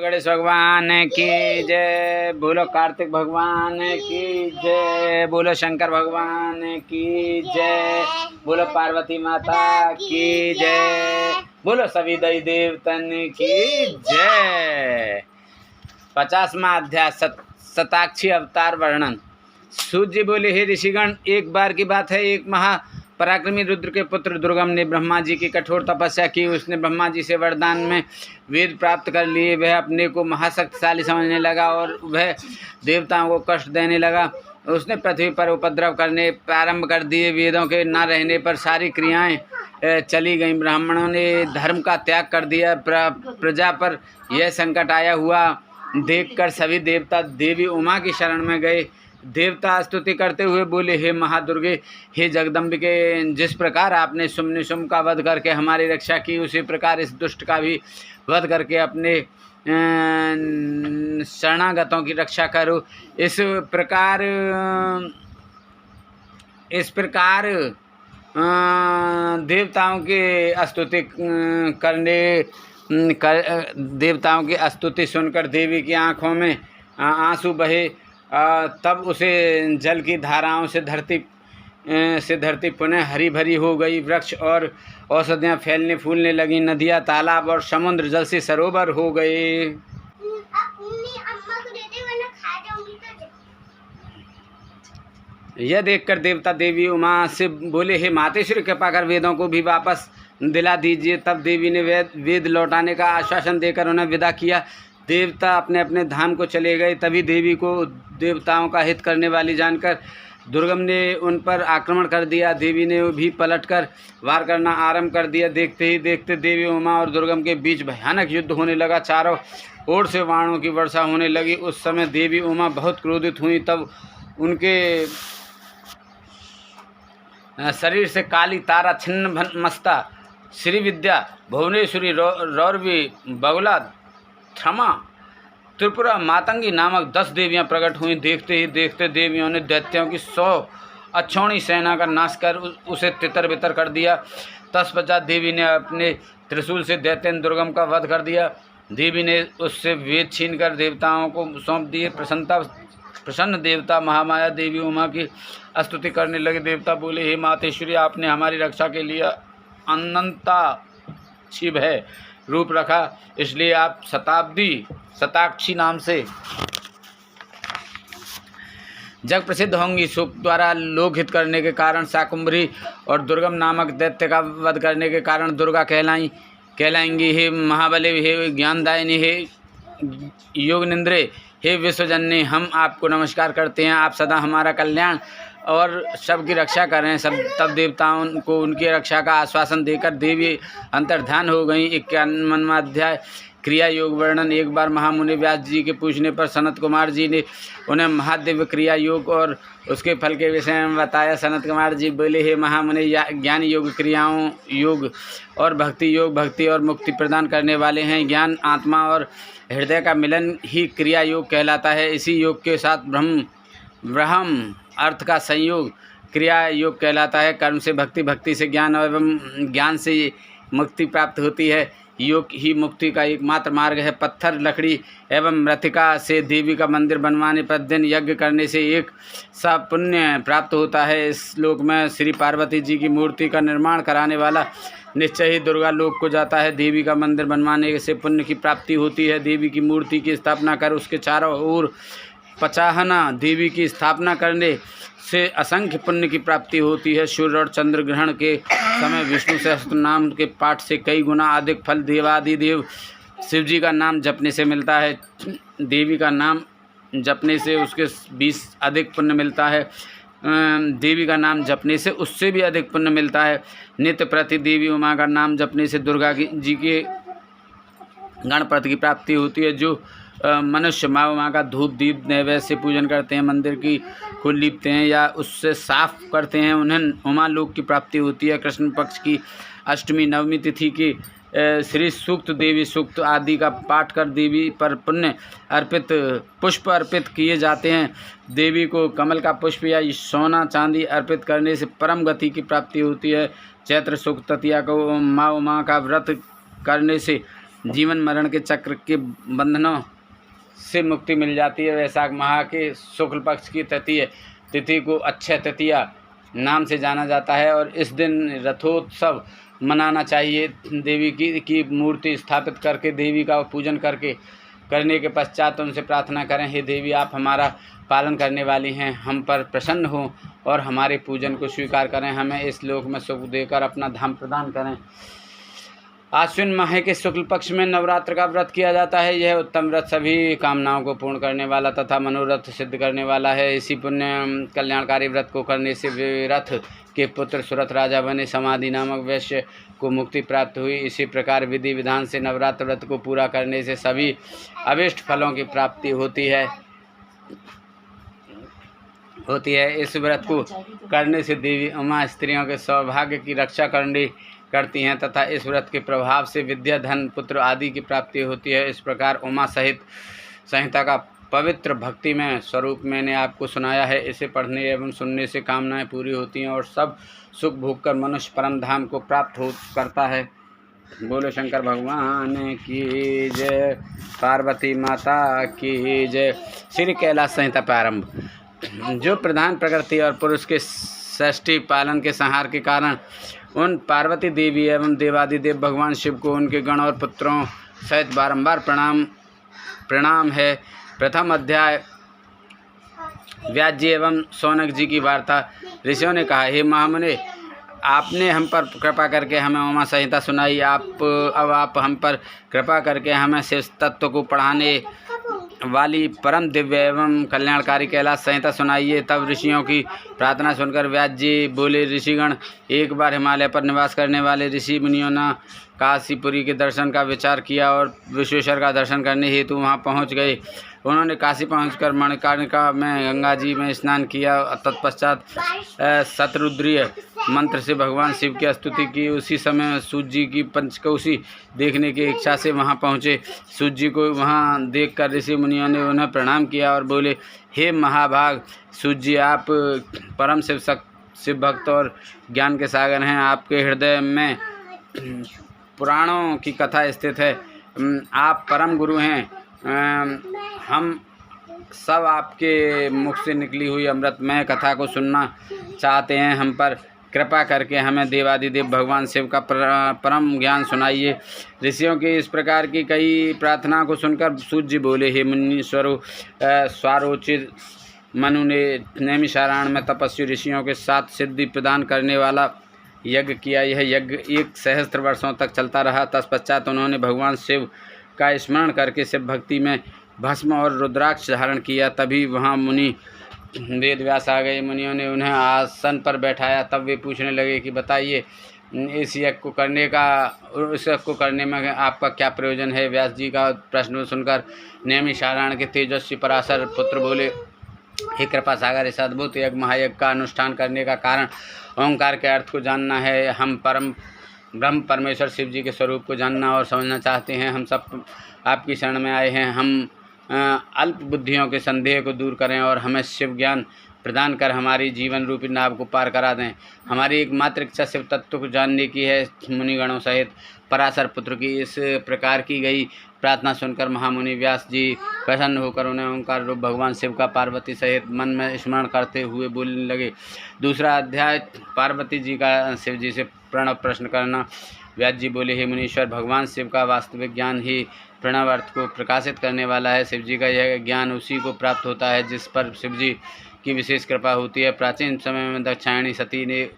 गणेश भगवान की जय, बोलो कार्तिक भगवान की जय, बोलो शंकर भगवान की जय, बोलो पार्वती माता की जय, बोलो सभी देवी देवतन की जय। 50वां अध्याय शताक्षी अवतार वर्णन। सूत जी बोले, हे ऋषिगण, एक बार की बात है, एक पराक्रमी रुद्र के पुत्र दुर्गम ने ब्रह्मा जी की कठोर तपस्या की। उसने ब्रह्मा जी से वरदान में वेद प्राप्त कर लिए। वह अपने को महाशक्तिशाली समझने लगा और वह देवताओं को कष्ट देने लगा। उसने पृथ्वी पर उपद्रव करने प्रारंभ कर दिए। वेदों के न रहने पर सारी क्रियाएं चली गईं। ब्राह्मणों ने धर्म का त्याग कर दिया। प्रजा पर यह संकट आया हुआ देखकर सभी देवता देवी उमा की शरण में गए। देवता स्तुति करते हुए बोले, हे महादुर्गे, हे जगदम्बिके, जिस प्रकार आपने शुम्भ का वध करके हमारी रक्षा की, उसी प्रकार इस दुष्ट का भी वध करके अपने शरणागतों की रक्षा करो। इस प्रकार देवताओं की स्तुति सुनकर देवी की आँखों में आंसू बहे। तब उसे जल की धाराओं से धरती पुनः हरी भरी हो गई। वृक्ष और औषधियाँ फैलने फूलने लगी। नदियाँ, तालाब और समुद्र जल से सरोवर हो गए। यह देखकर देवता देवी उमा से बोले, हे मातेश्वरी, कृपा कर वेदों को भी वापस दिला दीजिए। तब देवी ने वेद लौटाने का आश्वासन देकर उन्हें विदा किया। देवता अपने अपने धाम को चले गए। तभी देवी को देवताओं का हित करने वाली जानकर दुर्गम ने उन पर आक्रमण कर दिया। देवी ने भी पलटकर वार करना आरंभ कर दिया। देखते ही देखते देवी उमा और दुर्गम के बीच भयानक युद्ध होने लगा। चारों ओर से बाणों की वर्षा होने लगी। उस समय देवी उमा बहुत क्रोधित हुई। तब उनके शरीर से काली तारा, छिन्न मस्ता, श्रीविद्या, भुवनेश्वरी, रौरवी, बगुला, क्षमा, त्रिपुरा, मातंगी नामक 10 देवियां प्रकट हुई। देखते ही देखते देवियों ने दैत्यों की 100 अक्षौणी सेना का नाश कर उसे तितर बितर कर दिया। तत्पश्चात देवी ने अपने त्रिशूल से दैत्यन दुर्गम का वध कर दिया। देवी ने उससे वेद छीनकर देवताओं को सौंप दिए। प्रसन्न देवता महामाया देवी उमा की स्तुति करने लगे। देवता बोले, हे मातेश्वरी, आपने हमारी रक्षा के लिए अनंता शिव है रूप रखा, इसलिए आप शताक्षी नाम से जग प्रसिद्ध होंगी। सुख द्वारा लोकहित करने के कारण शाकुंभरी और दुर्गम नामक दैत्य का वध करने के कारण दुर्गा कहलाएंगी। हे महाबली, हे ज्ञानदायिनी, हे योगनिंद्रे, हे विश्वजननी, हम आपको नमस्कार करते हैं। आप सदा हमारा कल्याण और सबकी रक्षा करें। तब देवताओं को उनकी रक्षा का आश्वासन देकर देवी अंतर्ध्यान हो गई। 51वां अध्याय क्रिया योग वर्णन। एक बार महामुनि व्यास जी के पूछने पर सनत कुमार जी ने उन्हें महादिव्य क्रिया योग और उसके फल के विषय में बताया। सनत कुमार जी बोले, हे महामुनि, ज्ञान योग क्रियाओं योग और भक्ति और मुक्ति प्रदान करने वाले हैं। ज्ञान, आत्मा और हृदय का मिलन ही क्रिया योग कहलाता है। इसी योग के साथ ब्रह्म अर्थ का संयोग क्रिया योग कहलाता है। कर्म से भक्ति, भक्ति से ज्ञान एवं ज्ञान से मुक्ति प्राप्त होती है। योग ही मुक्ति का एकमात्र मार्ग है। पत्थर, लकड़ी एवं मृतिका से देवी का मंदिर बनवाने, प्रतिदिन यज्ञ करने से एक सा पुण्य प्राप्त होता है। इस श्लोक में श्री पार्वती जी की मूर्ति का निर्माण कराने वाला निश्चय ही दुर्गा लोक को जाता है। देवी का मंदिर बनवाने से पुण्य की प्राप्ति होती है। देवी की मूर्ति की स्थापना कर उसके चारों ओर 50 देवी की स्थापना करने से असंख्य पुण्य की प्राप्ति होती है। सूर्य और चंद्र ग्रहण के समय विष्णु सहस्त्र नाम के पाठ से कई गुना अधिक फल देवादिदेव शिव जी का नाम जपने से मिलता है। देवी का नाम जपने से उसके 20 अधिक पुण्य मिलता है। देवी का नाम जपने से उससे भी अधिक पुण्य मिलता है। नित्य प्रति देवी उमा का नाम जपने से दुर्गा जी के गणपति की प्राप्ति होती है। जो मनुष्य माँ उमा का धूप दीप नैवेद्य से पूजन करते हैं, मंदिर को लीपते हैं या उससे साफ करते हैं, उन्हें उमा लोक की प्राप्ति होती है। कृष्ण पक्ष की अष्टमी नवमी तिथि की श्री सूक्त, देवी सूक्त आदि का पाठ कर देवी पर पुष्प अर्पित किए जाते हैं। देवी को कमल का पुष्प या सोना चांदी अर्पित करने से परम गति की प्राप्ति होती है। चैत्र शुक्ल तृतीया को माँ उमा का व्रत करने से जीवन मरण के चक्र के बंधनों से मुक्ति मिल जाती है। वैशाख माह के शुक्ल पक्ष की तृतीय तिथि को अक्षय तृतीया नाम से जाना जाता है और इस दिन रथोत्सव मनाना चाहिए। देवी की मूर्ति स्थापित करके देवी का पूजन करने के पश्चात उनसे प्रार्थना करें, हे देवी, आप हमारा पालन करने वाली हैं, हम पर प्रसन्न हो और हमारे पूजन को स्वीकार करें, हमें इस लोक में सुख देकर अपना धाम प्रदान करें। आश्विन माह के शुक्ल पक्ष में नवरात्र का व्रत किया जाता है। यह उत्तम व्रत सभी कामनाओं को पूर्ण करने वाला तथा मनोरथ सिद्ध करने वाला है। इसी पुण्य कल्याणकारी व्रत को करने से विरथ के पुत्र सुरथ राजा बने, समाधि नामक वैश्य को मुक्ति प्राप्त हुई। इसी प्रकार विधि विधान से नवरात्र व्रत को पूरा करने से सभी अभिष्ट फलों की प्राप्ति होती है। इस व्रत को करने से देवी उमा स्त्रियों के सौभाग्य की रक्षा करती हैं तथा इस व्रत के प्रभाव से विद्या, धन, पुत्र आदि की प्राप्ति होती है। इस प्रकार उमा सहित संहिता का पवित्र भक्ति में स्वरूप मैंने आपको सुनाया है। इसे पढ़ने एवं सुनने से कामनाएं पूरी होती हैं और सब सुख भोग कर मनुष्य परम धाम को प्राप्त करता है। बोलो शंकर भगवान की जय, पार्वती माता की जय। श्री कैलाश संहिता प्रारंभ। जो प्रधान प्रकृति और पुरुष के षष्ठी पालन के संहार के कारण उन पार्वती देवी एवं देवादिदेव भगवान शिव को उनके गण और पुत्रों सहित बारंबार प्रणाम है। प्रथम अध्याय व्यास जी एवं शौनक जी की वार्ता। ऋषियों ने कहा, हे महामुनि, आपने हम पर कृपा करके हमें उमा संहिता सुनाई, अब आप हम पर कृपा करके हमें शिव तत्व को पढ़ाने वाली परम दिव्य एवं कल्याणकारी कैलाश संहिता सुनाइए। तब ऋषियों की प्रार्थना सुनकर व्यास जी बोले, ऋषिगण, एक बार हिमालय पर निवास करने वाले ऋषि मुनियों ने काशीपुरी के दर्शन का विचार किया और विश्वेश्वर का दर्शन करने हेतु वहां पहुंच गए। उन्होंने काशी पहुंचकर मणिकर्णिका में गंगा जी में स्नान किया। तत्पश्चात शतरुद्रीय मंत्र से भगवान शिव की स्तुति की। उसी समय सूर्य जी की पंचकोशी देखने की इच्छा से वहां पहुंचे। सूर्य जी को वहां देखकर ऋषि मुनियों ने उन्हें प्रणाम किया और बोले, हे महाभाग सूर्य जी, आप परम शिव भक्त और ज्ञान के सागर हैं। आपके हृदय में पुराणों की कथा स्थित है। आप परम गुरु हैं। हम सब आपके मुख से निकली हुई अमृतमय कथा को सुनना चाहते हैं। हम पर कृपा करके हमें देवादिदेव भगवान शिव का परम ज्ञान सुनाइए। ऋषियों की इस प्रकार की कई प्रार्थना को सुनकर सूर्य जी बोले, हे मुनीश्वरों, स्वारोचित मनु ने नैमिषारण्य में तपस्वी ऋषियों के साथ सिद्धि प्रदान करने वाला यज्ञ किया। यह यज्ञ 1 सहस्त्र वर्षों तक चलता रहा। तत्पश्चात उन्होंने भगवान शिव का स्मरण करके शिव भक्ति में भस्म और रुद्राक्ष धारण किया। तभी वहाँ मुनि वेद व्यास आ गए। मुनियों ने उन्हें आसन पर बैठाया। तब वे पूछने लगे कि बताइए, इस यज्ञ को करने में आपका क्या प्रयोजन है। व्यास जी का प्रश्न सुनकर नैमिषारण्य के तेजस्वी पराशर पुत्र बोले, हे कृपा सागर, इस अद्भुत यज्ञ महायज्ञ का अनुष्ठान करने का कारण ओंकार के अर्थ को जानना है। हम परम ब्रह्म परमेश्वर शिव जी के स्वरूप को जानना और समझना चाहते हैं। हम सब आपकी शरण में आए हैं। हम अल्प बुद्धियों के संदेह को दूर करें और हमें शिव ज्ञान प्रदान कर हमारी जीवन रूपी नाव को पार करा दें। हमारी एकमात्र इच्छा शिव तत्व को जानने की है। मुनिगणों सहित पराशर पुत्र की इस प्रकार की गई प्रार्थना सुनकर महामुनि व्यास जी प्रसन्न होकर उन्हें ओंकार रूप भगवान शिव का पार्वती सहित मन में स्मरण करते हुए बोलने लगे। दूसरा अध्याय पार्वती जी का शिव जी से प्रणव प्रश्न करना। व्यास जी बोले, हे मुनीश्वर, भगवान शिव का वास्तविक ज्ञान ही प्रणव अर्थ को प्रकाशित करने वाला है। शिव जी का यह ज्ञान उसी को प्राप्त होता है जिस पर शिव जी की विशेष कृपा होती है। प्राचीन समय में दाक्षायणी सती ने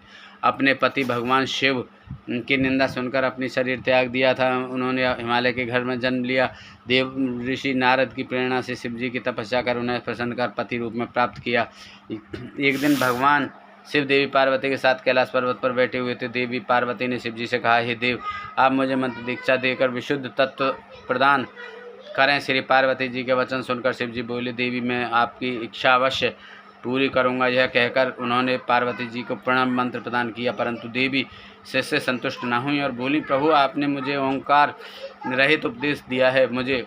अपने पति भगवान शिव की निंदा सुनकर अपनी शरीर त्याग दिया था। उन्होंने हिमालय के घर में जन्म लिया। देव ऋषि नारद की प्रेरणा से शिव जी की तपस्या कर उन्हें प्रसन्न कर पति रूप में प्राप्त किया। एक दिन भगवान शिव देवी पार्वती के साथ कैलाश पर्वत पर बैठे हुए थे। देवी पार्वती ने शिव जी से कहा, हे देव, आप मुझे मंत्र दीक्षा देकर विशुद्ध तत्व प्रदान करें। श्री पार्वती जी के वचन सुनकर शिव जी बोले, देवी, मैं आपकी इच्छा अवश्य पूरी करूंगा। यह कहकर उन्होंने पार्वती जी को प्रणव मंत्र प्रदान किया, परंतु देवी इससे संतुष्ट न हुई और बोली, प्रभु, आपने मुझे ओंकार रहित उपदेश दिया है, मुझे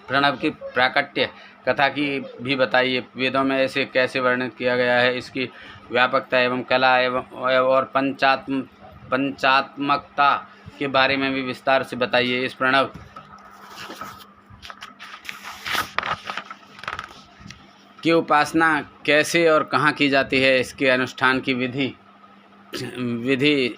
प्रणव की प्राकट्य कथा की भी बताइए। वेदों में ऐसे कैसे वर्णित किया गया है, इसकी व्यापकता एवं कला और पंचात्मकता के बारे में भी विस्तार से बताइए। इस प्रणव की उपासना कैसे और कहाँ की जाती है, इसके अनुष्ठान की विधि,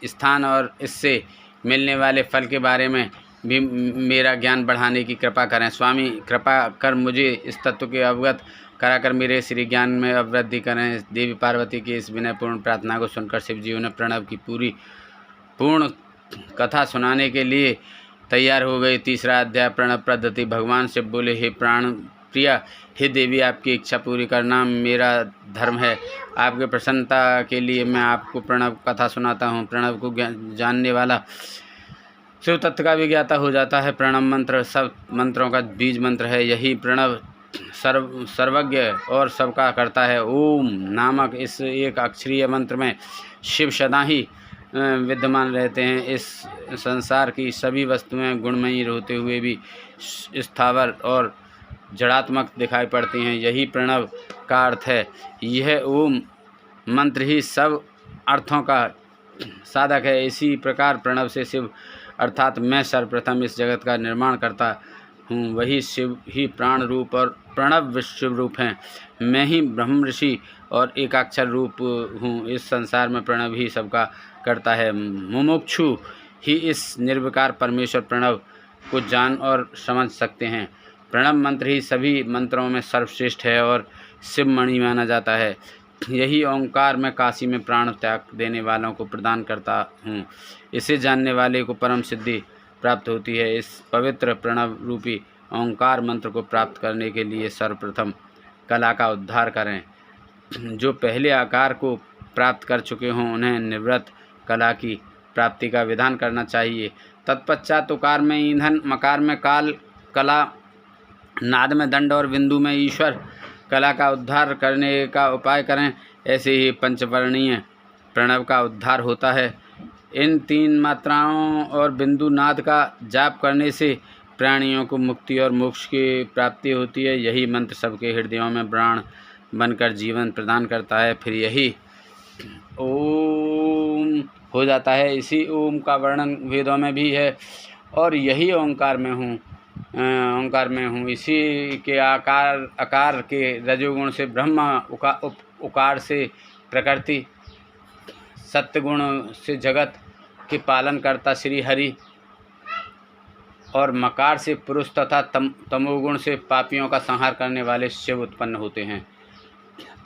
स्थान और इससे मिलने वाले फल के बारे में भी मेरा ज्ञान बढ़ाने की कृपा करें। स्वामी, कृपा कर मुझे इस तत्व के अवगत कराकर मेरे श्री ज्ञान में अवृद्धि करें। देवी पार्वती की इस विनयपूर्ण प्रार्थना को सुनकर शिवजी उन्हें प्रणव की पूर्ण कथा सुनाने के लिए तैयार हो गए। तीसरा अध्याय, प्रणव पद्धति। भगवान शिव बोले, हे प्राण प्रिया, हे देवी, आपकी इच्छा पूरी करना मेरा धर्म है। आपके प्रसन्नता के लिए मैं आपको प्रणव कथा सुनाता हूँ। प्रणव को जानने वाला शिव तत्व का भी ज्ञाता हो जाता है। प्रणव मंत्र सब मंत्रों का बीज मंत्र है। यही प्रणव सर्वज्ञ और सबका करता है। ओम नामक इस एक अक्षरीय मंत्र में शिव सदा ही विद्यमान रहते हैं। इस संसार की सभी वस्तुएं गुणमयी होते हुए भी स्थावर और जड़ात्मक दिखाई पड़ती हैं। यही प्रणव का अर्थ है। यह ओम मंत्र ही सब अर्थों का साधक है। इसी प्रकार प्रणव से शिव अर्थात मैं सर्वप्रथम इस जगत का निर्माण करता हूँ। वही शिव ही प्राण रूप और प्रणव शिव रूप हैं। मैं ही ब्रह्म ऋषि और एकाक्षर रूप हूँ। इस संसार में प्रणव ही सबका करता है। मुमुक्षु ही इस निर्विकार परमेश्वर प्रणव को जान और समझ सकते हैं। प्रणव मंत्र ही सभी मंत्रों में सर्वश्रेष्ठ है और शिव मणि माना जाता है। यही ओंकार मैं काशी में प्राण त्याग देने वालों को प्रदान करता हूँ। इसे जानने वाले को परम सिद्धि प्राप्त होती है। इस पवित्र प्रणव रूपी ओंकार मंत्र को प्राप्त करने के लिए सर्वप्रथम कला का उद्धार करें। जो पहले आकार को प्राप्त कर चुके हों उन्हें निवृत्त कला की प्राप्ति का विधान करना चाहिए। तत्पश्चात उकार में ईंधन, मकार में काल कला, नाद में दंड और बिंदु में ईश्वर कला का उद्धार करने का उपाय करें। ऐसे ही पंचवर्णीय प्रणव का उद्धार होता है। इन 3 मात्राओं और बिंदु नाद का जाप करने से प्राणियों को मुक्ति और मोक्ष की प्राप्ति होती है। यही मंत्र सबके हृदयों में प्राण बनकर जीवन प्रदान करता है। फिर यही ओम हो जाता है। इसी ओम का वर्णन वेदों में भी है और यही ओंकार में हूँ। इसी के आकार के रजोगुण से ब्रह्मा, उकार से प्रकृति, सत्वगुण से जगत के पालन करता श्री हरि और मकार से पुरुष तथा तमोगुण से पापियों का संहार करने वाले शिव उत्पन्न होते हैं।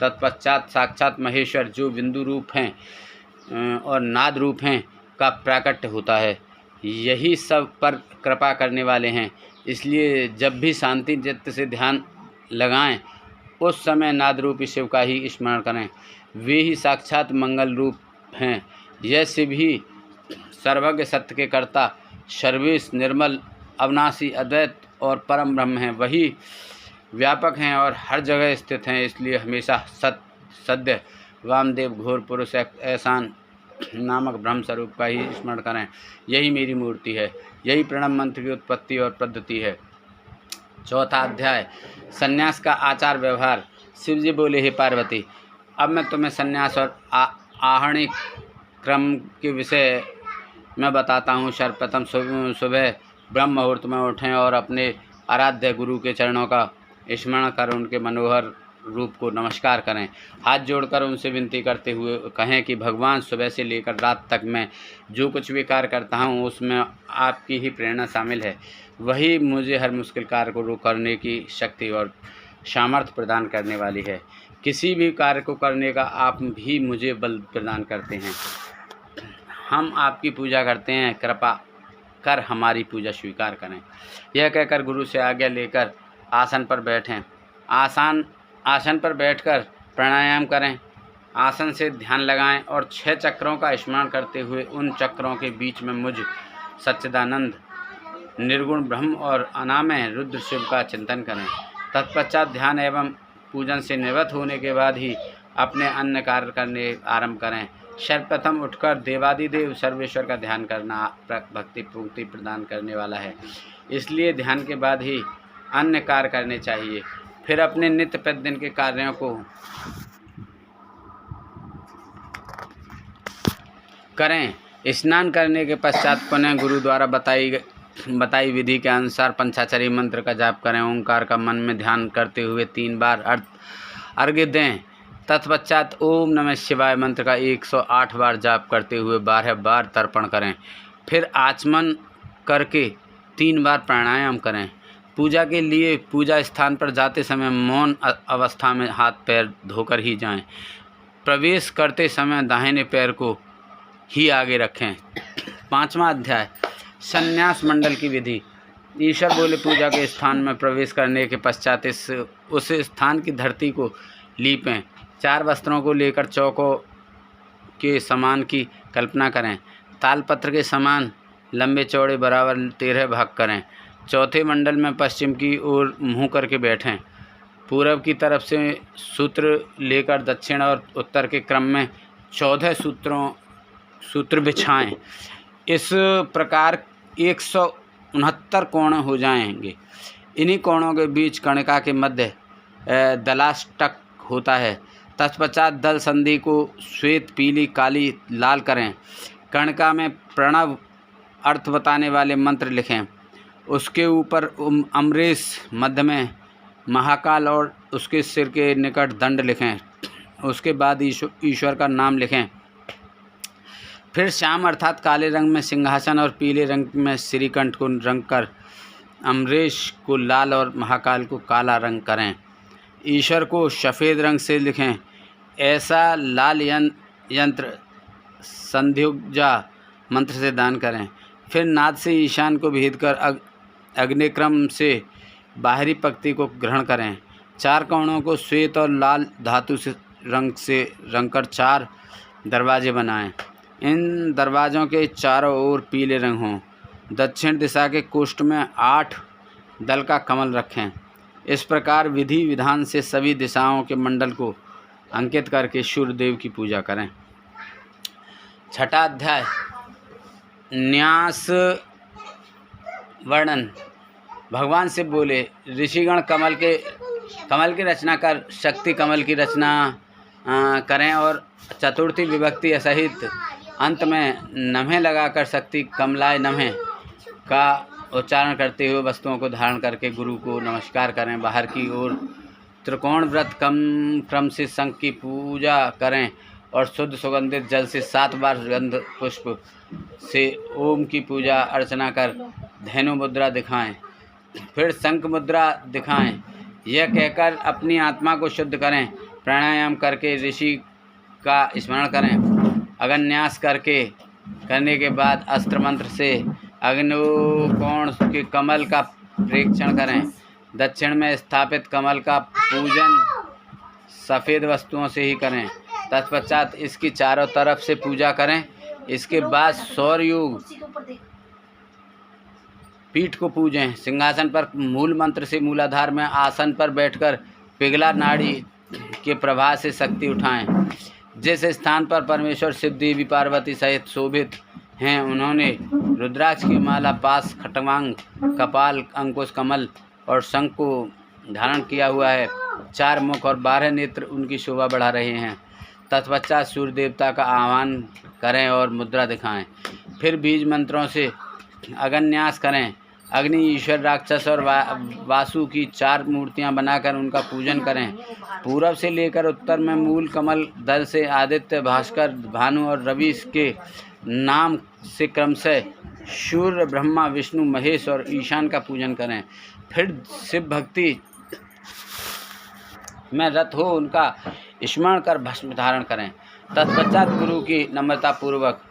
तत्पश्चात साक्षात महेश्वर जो बिंदु रूप हैं और नाद रूप हैं का प्राकट्य होता है। यही सब पर कृपा करने वाले हैं। इसलिए जब भी शांति चित्त से ध्यान लगाएं उस समय नाद रूपी शिव का ही स्मरण करें। वे ही साक्षात मंगल रूप हैं। यह शिव ही सर्वज्ञ, सत्य के कर्ता, सर्वेश, निर्मल, अविनाशी, अद्वैत और परम ब्रह्म हैं। वही व्यापक हैं और हर जगह स्थित हैं। इसलिए हमेशा सद्य वामदेव घोर पुरुष ऐसान नामक ब्रह्म स्वरूप का ही स्मरण करें। यही मेरी मूर्ति है। यही प्रणव मंत्र की उत्पत्ति और पद्धति है। चौथा अध्याय, संन्यास का आचार व्यवहार। शिवजी बोले, हे पार्वती, अब मैं तुम्हें संन्यास और आहरणी क्रम के विषय में बताता हूँ। सर्वप्रथम सुबह ब्रह्म मुहूर्त में उठें और अपने आराध्य गुरु के चरणों का स्मरण कर उनके मनोहर रूप को नमस्कार करें। हाथ जोड़कर उनसे विनती करते हुए कहें कि भगवान, सुबह से लेकर रात तक मैं जो कुछ भी कार्य करता हूँ उसमें आपकी ही प्रेरणा शामिल है। वही मुझे हर मुश्किल कार्य को करने की शक्ति और सामर्थ्य प्रदान करने वाली है। किसी भी कार्य को करने का आप भी मुझे बल प्रदान करते हैं। हम आपकी पूजा करते हैं, कृपा कर हमारी पूजा स्वीकार करें। यह कहकर गुरु से आज्ञा लेकर आसन पर बैठें। आसन पर बैठकर प्राणायाम करें। आसन से ध्यान लगाएं और 6 चक्रों का स्मरण करते हुए उन चक्रों के बीच में मुझ सच्चिदानंद निर्गुण ब्रह्म और अनामय रुद्र शिव का चिंतन करें। तत्पश्चात ध्यान एवं पूजन से निवृत्त होने के बाद ही अपने अन्य कार्य करने आरंभ करें। सर्वप्रथम उठकर देवादिदेव सर्वेश्वर का ध्यान करना भक्ति पूर्ति प्रदान करने वाला है। इसलिए ध्यान के बाद ही अन्य कार्य करने चाहिए। फिर अपने नित्य प्रतिदिन के कार्यों को करें। स्नान करने के पश्चात पुनः गुरु द्वारा बताई बताई विधि के अनुसार पंचाक्षरी मंत्र का जाप करें। ओंकार का मन में ध्यान करते हुए 3 बार अर्घ्य दें। तत्पश्चात ओम नमः शिवाय मंत्र का 108 बार जाप करते हुए 12 बार तर्पण करें। फिर आचमन करके 3 बार प्राणायाम करें। पूजा के लिए पूजा स्थान पर जाते समय मौन अवस्था में हाथ पैर धोकर ही जाएं। प्रवेश करते समय दाहिने पैर को ही आगे रखें। 5वां अध्याय संन्यास मंडल की विधि। ईश्वर बोले पूजा के स्थान में प्रवेश करने के पश्चात उस स्थान की धरती को लीपें। 4 वस्त्रों को लेकर चौकों के समान की कल्पना करें। तालपत्र के समान लंबे चौड़े बराबर 13 भाग करें। चौथे मंडल में पश्चिम की ओर मुँह करके बैठें। पूर्व की तरफ से सूत्र लेकर दक्षिण और उत्तर के क्रम में 14 सूत्र बिछाएं। इस प्रकार 169 कोण हो जाएंगे। इन्हीं कोणों के बीच कणिका के मध्य दलाष्टक होता है। तत्पश्चात दल संधि को श्वेत, पीली, काली, लाल करें। कणिका में प्रणव अर्थ बताने वाले मंत्र लिखें। उसके ऊपर अमरेश, मध्य में महाकाल और उसके सिर के निकट दंड लिखें। उसके बाद ईश्वर का नाम लिखें। फिर श्याम अर्थात काले रंग में सिंहासन और पीले रंग में श्रीकंठ को रंग कर अमरेश को लाल और महाकाल को काला रंग करें। ईश्वर को सफ़ेद रंग से लिखें। ऐसा लाल यंत्र संध्युजा मंत्र से दान करें। फिर नाद से ईशान को भेद कर अग्निक्रम से बाहरी पंक्ति को ग्रहण करें। 4 कोणों को श्वेत और लाल धातु से रंग कर 4 दरवाजे बनाएं। इन दरवाज़ों के चारों ओर पीले रंग हों। दक्षिण दिशा के कोष्ठ में 8 दल का कमल रखें। इस प्रकार विधि विधान से सभी दिशाओं के मंडल को अंकित करके सूर्यदेव की पूजा करें। 6ठा अध्याय न्यास वर्णन। भगवान से बोले ऋषिगण कमल की रचना कर शक्ति कमल की रचना करें और चतुर्थी विभक्ति सहित अंत में नम्हे लगाकर शक्ति कमलाय नम्हे का उच्चारण करते हुए वस्तुओं को धारण करके गुरु को नमस्कार करें। बाहर की ओर त्रिकोण व्रत क्रम से शंख की पूजा करें और शुद्ध सुगंधित जल से 7 बार गंध पुष्प से ओम की पूजा अर्चना कर धेनु मुद्रा दिखाएं। फिर शंख मुद्रा दिखाएं। यह कहकर अपनी आत्मा को शुद्ध करें। प्राणायाम करके ऋषि का स्मरण करें। अग्न्यास करने के बाद अस्त्र मंत्र से अग्निकोण के कमल का प्रेक्षण करें। दक्षिण में स्थापित कमल का पूजन सफ़ेद वस्तुओं से ही करें। तत्पश्चात इसकी चारों तरफ से पूजा करें। इसके बाद सौरयुग पीठ को पूजें। सिंहासन पर मूल मंत्र से मूलाधार में आसन पर बैठकर पिघला नाड़ी के प्रभाव से शक्ति उठाएं। जिस स्थान पर परमेश्वर शिव, देवी, पार्वती सहित शोभित हैं उन्होंने रुद्राक्ष की माला, पास, खटवांग, कपाल, अंकुश, कमल और शंख को धारण किया हुआ है। 4 मुख और 12 नेत्र उनकी शोभा बढ़ा रहे हैं। तत्पश्चात सूर्य देवता का आह्वान करें और मुद्रा दिखाएं। फिर बीज मंत्रों से अग्न्यास करें। अग्नि, ईश्वर, राक्षस और वासु की 4 मूर्तियां बनाकर उनका पूजन करें। पूरब से लेकर उत्तर में मूल कमल दल से आदित्य, भास्कर, भानु और रवि के नाम से क्रमशः सूर्य, ब्रह्मा, विष्णु, महेश और ईशान का पूजन करें। फिर शिव भक्ति में रत हो उनका स्मरण कर भस्म धारण करें। तत्पश्चात गुरु की नम्रता पूर्वक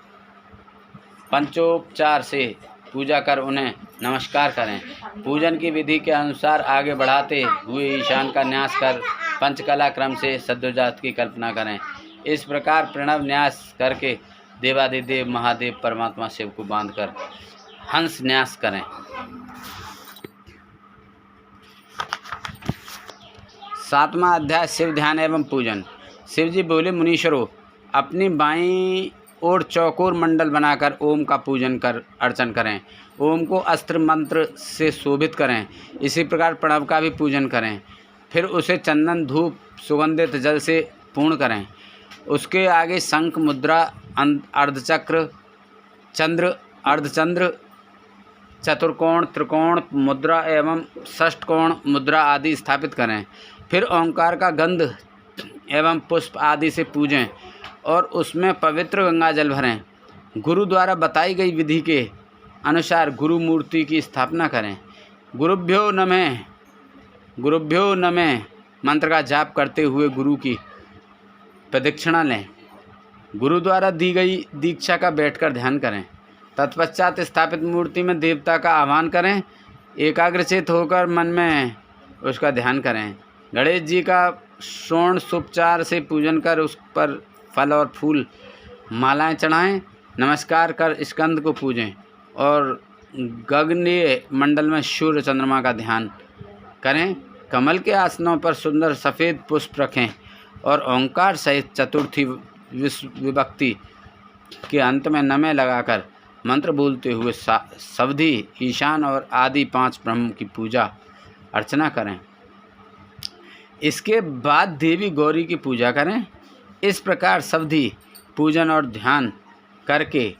पंचोपचार से पूजा कर उन्हें नमस्कार करें। पूजन की विधि के अनुसार आगे बढ़ाते हुए ईशान का न्यास कर पंचकला क्रम से सद्योजात की कल्पना करें। इस प्रकार प्रणव न्यास करके देवादिदेव महादेव परमात्मा शिव को बांधकर हंस न्यास करें। 7वां अध्याय शिव ध्यान एवं पूजन। शिव जी बोले मुनीश्वरों, अपनी बाईं ओर चौकोर मंडल बनाकर ओम का पूजन कर अर्चन करें। ओम को अस्त्र मंत्र से शोभित करें। इसी प्रकार प्रणव का भी पूजन करें। फिर उसे चंदन, धूप, सुगंधित जल से पूर्ण करें। उसके आगे शंख मुद्रा, अर्धचक्र, चंद्र, अर्धचंद्र, चतुर्कोण, त्रिकोण मुद्रा एवं षष्ठकोण मुद्रा आदि स्थापित करें। फिर ओंकार का गंध एवं पुष्प आदि से पूजें और उसमें पवित्र गंगा जल भरें। गुरु द्वारा बताई गई विधि के अनुसार गुरु मूर्ति की स्थापना करें। गुरुभ्यो नमः मंत्र का जाप करते हुए गुरु की प्रदक्षिणा लें। गुरु द्वारा दी गई दीक्षा का बैठकर ध्यान करें। तत्पश्चात स्थापित मूर्ति में देवता का आह्वान करें। एकाग्रचित होकर मन में उसका ध्यान करें। गणेश जी का षोडशोपचार से पूजन कर उस पर फल और फूल मालाएं चढ़ाएं। नमस्कार कर स्कंद को पूजें और गगनीय मंडल में सूर्य चंद्रमा का ध्यान करें। कमल के आसनों पर सुंदर सफ़ेद पुष्प रखें और ओंकार सहित चतुर्थी विभक्ति के अंत में नमः लगाकर मंत्र बोलते हुए सवधी, ईशान और आदि 5 ब्रह्म की पूजा अर्चना करें। इसके बाद देवी गौरी की पूजा करें। इस प्रकार सवधी पूजन और ध्यान करके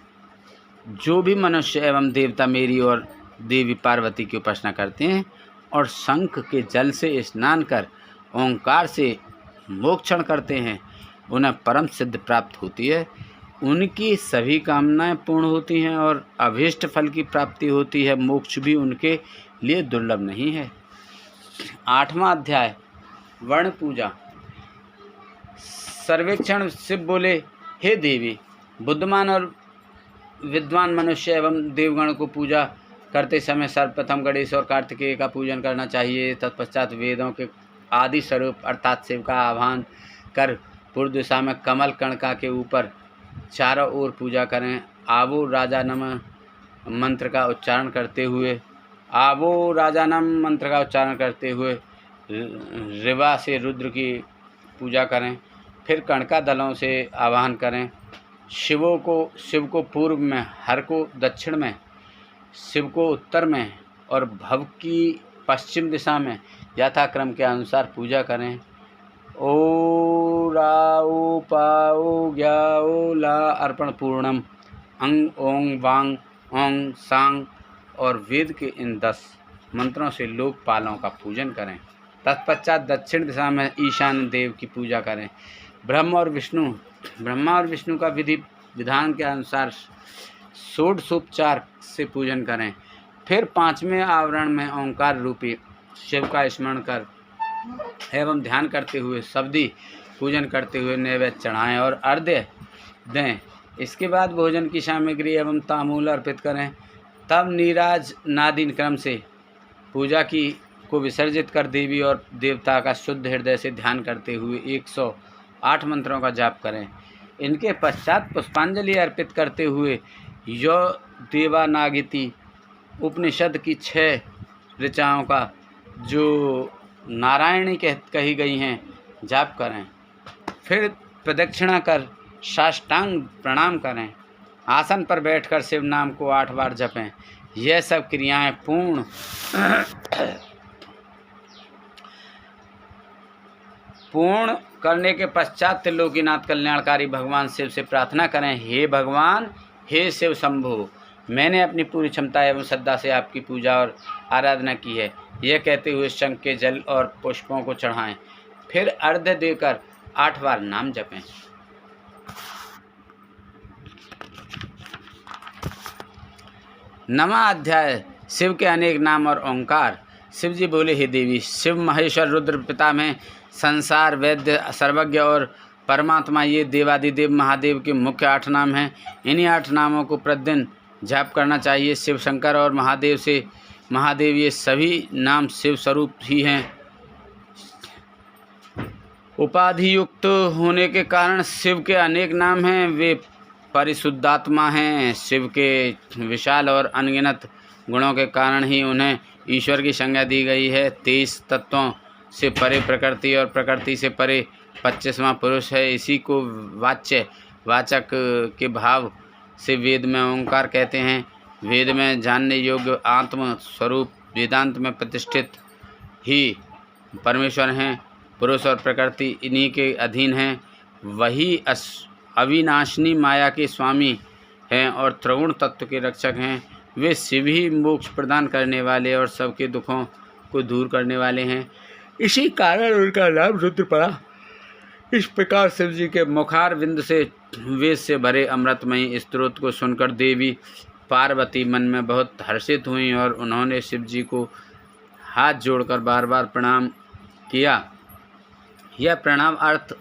जो भी मनुष्य एवं देवता मेरी और देवी पार्वती की उपासना करते हैं और शंख के जल से स्नान कर ओंकार से मोक्षण करते हैं, उन्हें परम सिद्ध प्राप्त होती है। उनकी सभी कामनाएं पूर्ण होती हैं और अभीष्ट फल की प्राप्ति होती है। मोक्ष भी उनके लिए दुर्लभ नहीं है। 8वां अध्याय वर्ण पूजा। सर्वेक्षण शिव बोले, हे देवी, बुद्धिमान और विद्वान मनुष्य एवं देवगण को पूजा करते समय सर्वप्रथम गणेश और कार्तिकेय का पूजन करना चाहिए। तत्पश्चात वेदों के आदि स्वरूप अर्थात शिव का आह्वान कर पूर्व दिशा में कमल कणका के ऊपर चारों ओर पूजा करें। आवो राजानम मंत्र का उच्चारण करते हुए रिवा से रुद्र की पूजा करें। फिर कणका दलों से आवाहन करें। शिव को पूर्व में, हर को दक्षिण में, शिव को उत्तर में और भव की पश्चिम दिशा में यथाक्रम के अनुसार पूजा करें। ओ राओ पाओ ग्याओ ला अर्पण पूर्णम अंग ओंग वांग ओंग सांग और वेद के इन 10 मंत्रों से लोकपालों का पूजन करें। तत्पश्चात दक्षिण दिशा में ईशान देव की पूजा करें। ब्रह्मा और विष्णु का विधि विधान के अनुसार षोडशोपचार से पूजन करें। फिर 5वें आवरण में ओंकार रूपी शिव का स्मरण कर एवं ध्यान करते हुए सवधी पूजन करते हुए नैवेद्य चढ़ाएं और अर्घ्य दें। इसके बाद भोजन की सामग्री एवं तांबूल अर्पित करें। तब नीराज नादीन क्रम से पूजा को विसर्जित कर देवी और देवता का शुद्ध हृदय से ध्यान करते हुए 108 मंत्रों का जाप करें। इनके पश्चात पुष्पांजलि अर्पित करते हुए यो देवानागिति उपनिषद की 6 ऋचाओं का जो नारायणी कही गई हैं जाप करें। फिर प्रदक्षिणा कर साष्टांग प्रणाम करें। आसन पर बैठकर शिव नाम को 8 बार जपें। यह सब क्रियाएं पूर्ण करने के पश्चात त्रिलोकीनाथ कल्याणकारी भगवान शिव से प्रार्थना करें, हे भगवान, हे शिव शंभो, मैंने अपनी पूरी क्षमता एवं श्रद्धा से आपकी पूजा और आराधना की है। यह कहते हुए शंख के जल और पुष्पों को चढ़ाएं। फिर अर्घ्य देकर 8 बार नाम जपें। नवा अध्याय शिव के अनेक नाम और ओंकार। शिव जी बोले, हे देवी, शिव महेश्वर रुद्र पिता में संसार वैद्य सर्वज्ञ और परमात्मा ये देवादिदेव महादेव के मुख्य 8 नाम हैं। इन्हीं 8 नामों को प्रतिदिन जाप करना चाहिए। शिव शंकर और महादेव ये सभी नाम शिव स्वरूप ही हैं। उपाधि युक्त होने के कारण शिव के अनेक नाम हैं। वे परिशुद्धात्मा हैं। शिव के विशाल और अनगिनत गुणों के कारण ही उन्हें ईश्वर की संज्ञा दी गई है। 23 तत्वों से परे प्रकृति और प्रकृति से परे 25वां पुरुष है। इसी को वाचक के भाव से वेद में ओंकार कहते हैं। वेद में जानने योग्य आत्म स्वरूप वेदांत में प्रतिष्ठित ही परमेश्वर हैं। पुरुष और प्रकृति इन्हीं के अधीन हैं। वही अविनाशिनी माया के स्वामी हैं और त्रिगुण तत्व के रक्षक हैं। वे शिव ही मोक्ष प्रदान करने वाले और सबके दुखों को दूर करने वाले हैं। इसी कारण उनका नाम रुद्र पड़ा। इस प्रकार शिव जी के मुखार बिंद से वेद से भरे अमृतमयी स्तोत्र को सुनकर देवी पार्वती मन में बहुत हर्षित हुई और उन्होंने शिव जी को हाथ जोड़कर बार बार प्रणाम किया। यह प्रणाम अर्थ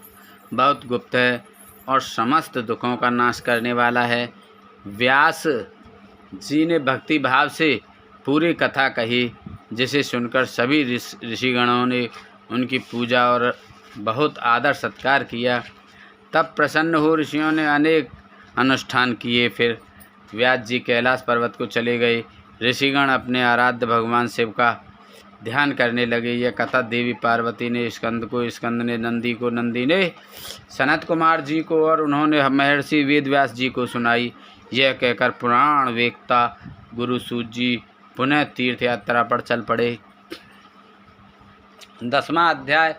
बहुत गुप्त है और समस्त दुखों का नाश करने वाला है। व्यास जी ने भक्ति भाव से पूरी कथा कही, जिसे सुनकर सभी ऋषिगणों ने उनकी पूजा और बहुत आदर सत्कार किया। तब प्रसन्न हो ऋषियों ने अनेक अनुष्ठान किए। फिर व्यास जी कैलाश पर्वत को चले गए। ऋषिगण अपने आराध्य भगवान शिव का ध्यान करने लगे। यह कथा देवी पार्वती ने स्कंद को, स्कंद ने नंदी को, नंदी ने सनत कुमार जी को और उन्होंने महर्षि वेदव्यास जी को सुनाई। यह कहकर पुराण वेत्ता गुरु सूत जी पुनः तीर्थ यात्रा पर चल पड़े। 10वां अध्याय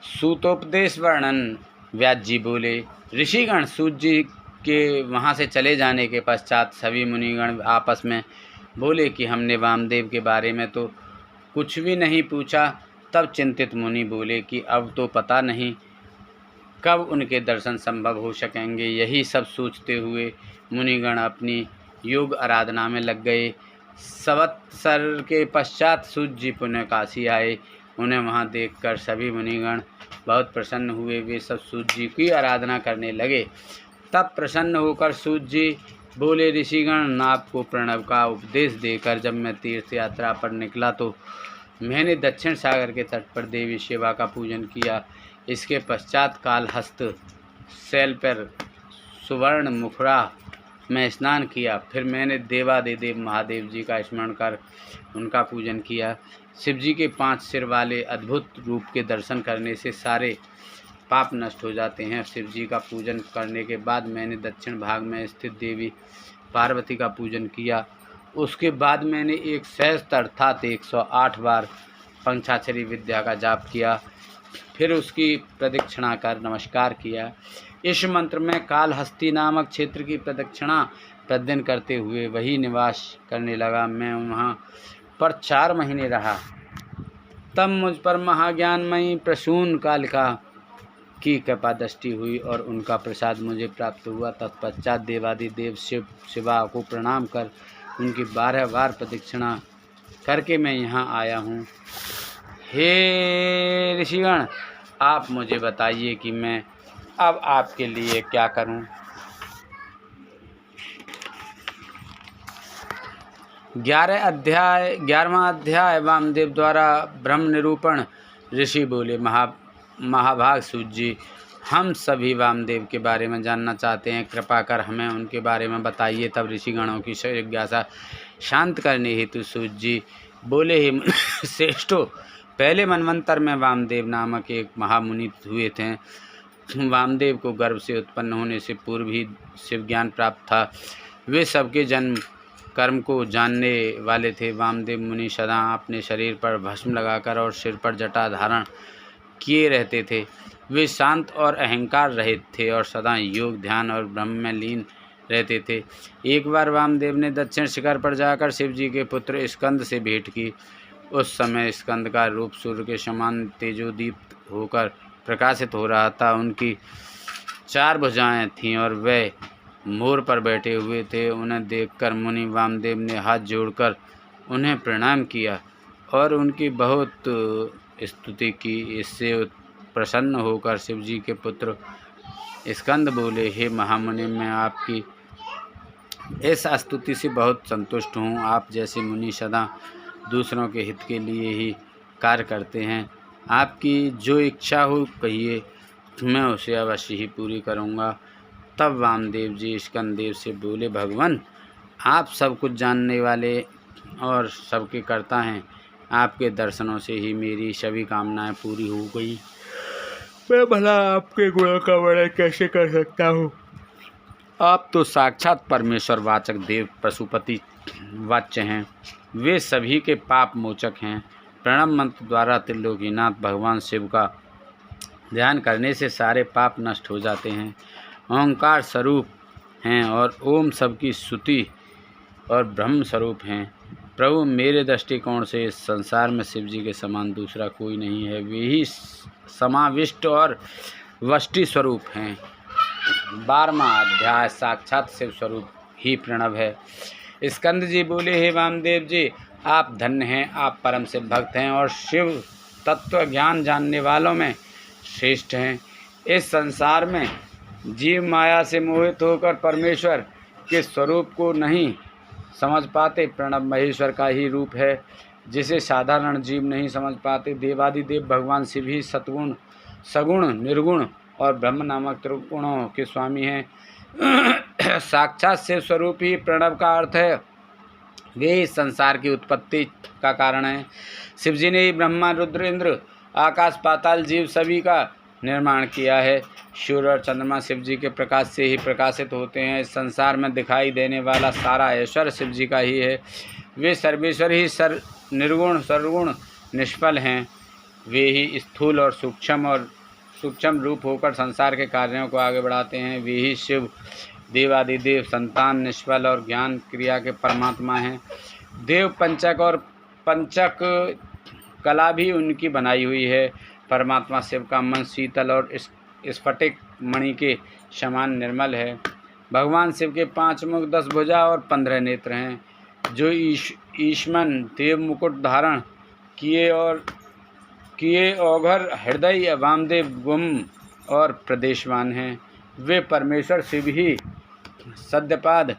सूतोपदेश वर्णन। व्यास जी बोले, ऋषिगण सूत जी के वहाँ से चले जाने के पश्चात सभी मुनिगण आपस में बोले कि हमने वामदेव के बारे में तो कुछ भी नहीं पूछा। तब चिंतित मुनि बोले कि अब तो पता नहीं कब उनके दर्शन संभव हो सकेंगे। यही सब सोचते हुए मुनिगण अपनी योग आराधना में लग गए। संवत्सर के पश्चात सूत जी पुनः काशी आए। उन्हें वहां देखकर सभी मुनिगण बहुत प्रसन्न हुए। वे सब सूत जी की आराधना करने लगे। तब प्रसन्न होकर सूत जी बोले, ऋषिगण, आपको प्रणव का उपदेश देकर जब मैं तीर्थ यात्रा पर निकला तो मैंने दक्षिण सागर के तट पर देवी शिवा का पूजन किया। इसके पश्चात कालहस्त शैल पर सुवर्ण मुखरा में स्नान किया। फिर मैंने देवादिदेव महादेव जी का स्मरण कर उनका पूजन किया। शिव जी के 5 सिर वाले अद्भुत रूप के दर्शन करने से सारे पाप नष्ट हो जाते हैं। शिव जी का पूजन करने के बाद मैंने दक्षिण भाग में स्थित देवी पार्वती का पूजन किया। उसके बाद मैंने एक सहस्त्र अर्थात 108 बार पंचाक्षरी विद्या का जाप किया। फिर उसकी प्रदक्षिणा कर नमस्कार किया। इस मंत्र में कालहस्ती नामक क्षेत्र की प्रदक्षिणा प्रतिदिन करते हुए वही निवास करने लगा। मैं वहाँ पर 4 महीने रहा। तब मुझ पर महाज्ञानमयी प्रसून कालिका की कृपा दृष्टि हुई और उनका प्रसाद मुझे प्राप्त हुआ। तत्पश्चात देवादिदेव शिवा को प्रणाम कर उनकी 12 बार प्रदक्षिणा करके मैं यहाँ आया हूँ। हे ऋषिगण, आप मुझे बताइए कि मैं अब आपके लिए क्या करूं। 11वां अध्याय वामदेव द्वारा ब्रह्म निरूपण। ऋषि बोले, महाभाग सूत जी, हम सभी वामदेव के बारे में जानना चाहते हैं। कृपा कर हमें उनके बारे में बताइए। तब ऋषिगणों की जिज्ञासा शांत करने हेतु सूत जी बोले, हे श्रेष्ठो, पहले मनवंतर में वामदेव नामक एक महामुनि हुए थे। वामदेव को गर्भ से उत्पन्न होने से पूर्व ही शिव ज्ञान प्राप्त था। वे सबके जन्म कर्म को जानने वाले थे। वामदेव मुनि सदा अपने शरीर पर भस्म लगाकर और सिर पर जटा धारण किए रहते थे। वे शांत और अहंकार रहित थे और सदा योग, ध्यान और ब्रह्म में लीन रहते थे। एक बार वामदेव ने दक्षिण शिखर पर जाकर शिव जी के पुत्र स्कंद से भेंट की। उस समय स्कंद का रूप सूर्य के समान तेजोदीप्त होकर प्रकाशित हो रहा था। उनकी 4 भुजाएं थीं और वे मोर पर बैठे हुए थे। उन्हें देखकर मुनि वामदेव ने हाथ जोड़कर उन्हें प्रणाम किया और उनकी बहुत स्तुति की। इससे प्रसन्न होकर शिव जी के पुत्र स्कंद बोले, हे महामुनि, मैं आपकी इस स्तुति से बहुत संतुष्ट हूँ। आप जैसे मुनि सदा दूसरों के हित के लिए ही कार्य करते हैं। आपकी जो इच्छा हो कहिए, मैं उसे अवश्य ही पूरी करूँगा। तब वामदेव जी स्कंददेव से बोले, भगवान, आप सब कुछ जानने वाले और सबके कर्ता हैं। आपके दर्शनों से ही मेरी सभी कामनाएं पूरी हो गई। मैं भला आपके गुणों का वर्णन कैसे कर सकता हूँ। आप तो साक्षात परमेश्वर वाचक देव पशुपति वाच्य हैं। वे सभी के पाप मोचक हैं। प्रणव मंत्र द्वारा त्रिलोकीनाथ भगवान शिव का ध्यान करने से सारे पाप नष्ट हो जाते हैं। ओंकार स्वरूप हैं और ओम सबकी स्तुति और ब्रह्म स्वरूप हैं। प्रभु, मेरे दृष्टिकोण से इस संसार में शिव जी के समान दूसरा कोई नहीं है। वे ही समाविष्ट और वष्टि स्वरूप हैं। 12वां अध्याय साक्षात शिव स्वरूप ही प्रणव है। स्कंद जी बोले, हे वामदेव जी, आप धन्य हैं, आप परम शिव भक्त हैं और शिव तत्व ज्ञान जानने वालों में श्रेष्ठ हैं। इस संसार में जीव माया से मोहित होकर परमेश्वर के स्वरूप को नहीं समझ पाते। प्रणव महेश्वर का ही रूप है, जिसे साधारण जीव नहीं समझ पाते। देवादिदेव भगवान शिव ही सतगुण, सगुण, निर्गुण और ब्रह्म नामक त्रिगुणों के स्वामी हैं। साक्षात शिव स्वरूप ही प्रणव का अर्थ है। वे इस संसार की उत्पत्ति का कारण है। शिव जी ने ही ब्रह्मा, रुद्र, इंद्र, आकाश, पाताल, जीव सभी का निर्माण किया है। सूर्य और चंद्रमा शिव जी के प्रकाश से ही प्रकाशित होते हैं। इस संसार में दिखाई देने वाला सारा ऐश्वर्य शिव जी का ही है। वे सर्वेश्वर ही निर्गुण, सर्वगुण, निष्फल हैं। वे ही स्थूल और सूक्ष्म रूप होकर संसार के कार्यों को आगे बढ़ाते हैं। वे ही शिव, देवादिदेव, संतान, निष्फल और ज्ञान क्रिया के परमात्मा हैं। देव पंचक और पंचक कला भी उनकी बनाई हुई है। परमात्मा शिव का मन शीतल और स्फटिक मणि के समान निर्मल है। भगवान शिव के 5 मुख, 10 भुजा और 15 नेत्र हैं, जो ईश्मन देव मुकुट धारण किए औघर हृदय वामदेव गुम और प्रदेशवान हैं। वे परमेश्वर शिव ही सद्यपाद,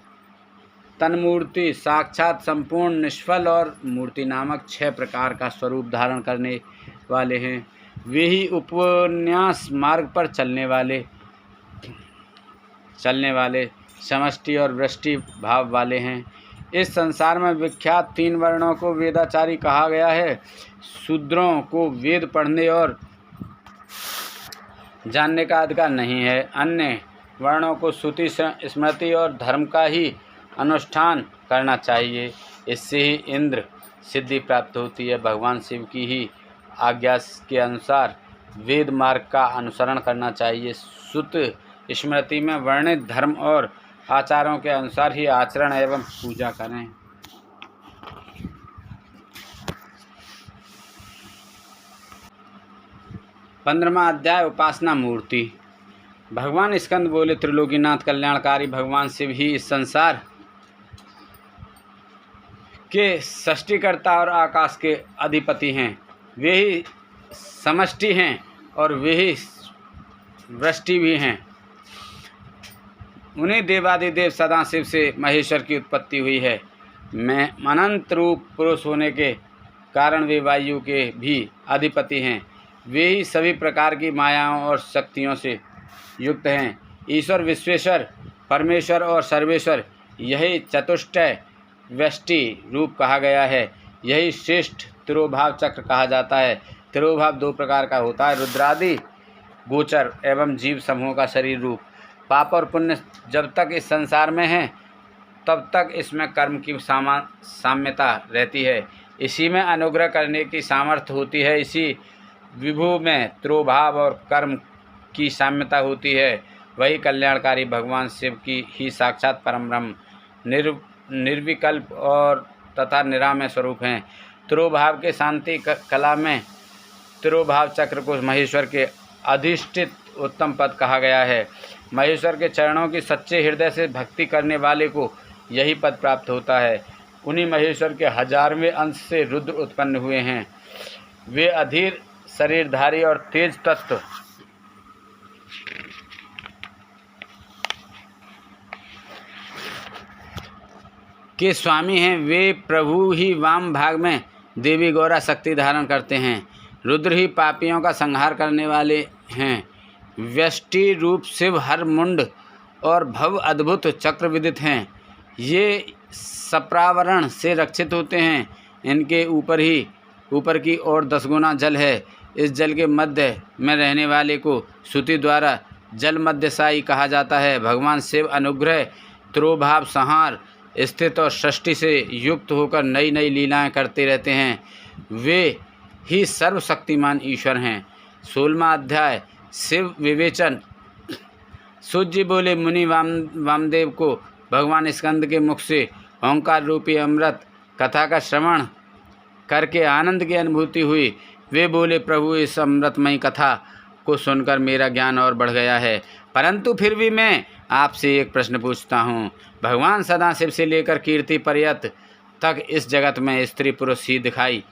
तन्मूर्ति, साक्षात, संपूर्ण, निष्फल और मूर्ति नामक 6 प्रकार का स्वरूप धारण करने वाले हैं। वे ही उपन्यास मार्ग पर चलने वाले समष्टि और वृष्टि भाव वाले हैं। इस संसार में विख्यात 3 वर्णों को वेदाचारी कहा गया है। शूद्रों को वेद पढ़ने और जानने का अधिकार नहीं है। अन्य वर्णों को श्रुति, स्मृति और धर्म का ही अनुष्ठान करना चाहिए। इससे ही इंद्र सिद्धि प्राप्त होती है। भगवान शिव की ही आज्ञा के अनुसार वेद मार्ग का अनुसरण करना चाहिए। श्रुति स्मृति में वर्णित धर्म और आचारों के अनुसार ही आचरण एवं पूजा करें। 15वां अध्याय उपासना मूर्ति। भगवान स्कंद बोले, त्रिलोकीनाथ कल्याणकारी भगवान शिव ही इस संसार के सृष्टिकर्ता और आकाश के अधिपति हैं। वे ही समष्टि हैं और वे ही वृष्टि भी हैं। उन्हीं देवादिदेव सदाशिव से महेश्वर की उत्पत्ति हुई है। मैं अनंत रूप पुरुष होने के कारण वे वायु के भी अधिपति हैं। वे ही सभी प्रकार की मायाओं और शक्तियों से युक्त हैं। ईश्वर, विश्वेश्वर, परमेश्वर और सर्वेश्वर, यही चतुष्टय व्यष्टि रूप कहा गया है। यही श्रेष्ठ तिरोभाव चक्र कहा जाता है। तिरोभाव 2 प्रकार का होता है, रुद्रादि गोचर एवं जीव समूह का शरीर रूप। पाप और पुण्य जब तक इस संसार में है तब तक इसमें कर्म की साम्यता रहती है। इसी में अनुग्रह करने की सामर्थ्य होती है। इसी विभु में तिरोभाव और कर्म की साम्यता होती है। वही कल्याणकारी भगवान शिव की ही साक्षात परम ब्रह्म, निर्विकल्प और तथा निरामय स्वरूप हैं। तिरोभाव के शांति कला में तिरोभाव चक्र को महेश्वर के अधिष्ठित उत्तम पद कहा गया है। महेश्वर के चरणों की सच्चे हृदय से भक्ति करने वाले को यही पद प्राप्त होता है। उन्हीं महेश्वर के 1000वें अंश से रुद्र उत्पन्न हुए हैं। वे अधीर शरीरधारी और तेज तत्व के स्वामी हैं। वे प्रभु ही वाम भाग में देवी गौरा शक्ति धारण करते हैं। रुद्र ही पापियों का संहार करने वाले हैं। व्यष्टि रूप शिव हर मुंड और भव अद्भुत चक्र विदित हैं। ये सप्रावरण से रक्षित होते हैं। इनके ऊपर की ओर 10 गुना जल है। इस जल के मध्य में रहने वाले को श्रुति द्वारा जल मध्यसायी कहा जाता है। भगवान शिव अनुग्रह, तिरोभाव, संहार, स्थित और सृष्टि से युक्त होकर नई नई लीलाएं करते रहते हैं। वे ही सर्वशक्तिमान ईश्वर हैं। 16वां अध्याय शिव विवेचन। सूत जी बोले, मुनि वामदेव को भगवान स्कंद के मुख से ओंकार रूपी अमृत कथा का श्रवण करके आनंद की अनुभूति हुई। वे बोले, प्रभु इस अमृतमयी कथा को सुनकर मेरा ज्ञान और बढ़ गया है, परंतु फिर भी मैं आपसे एक प्रश्न पूछता हूँ। भगवान सदाशिव से लेकर कीर्ति पर्यत तक इस जगत में स्त्री पुरुष ही दिखाई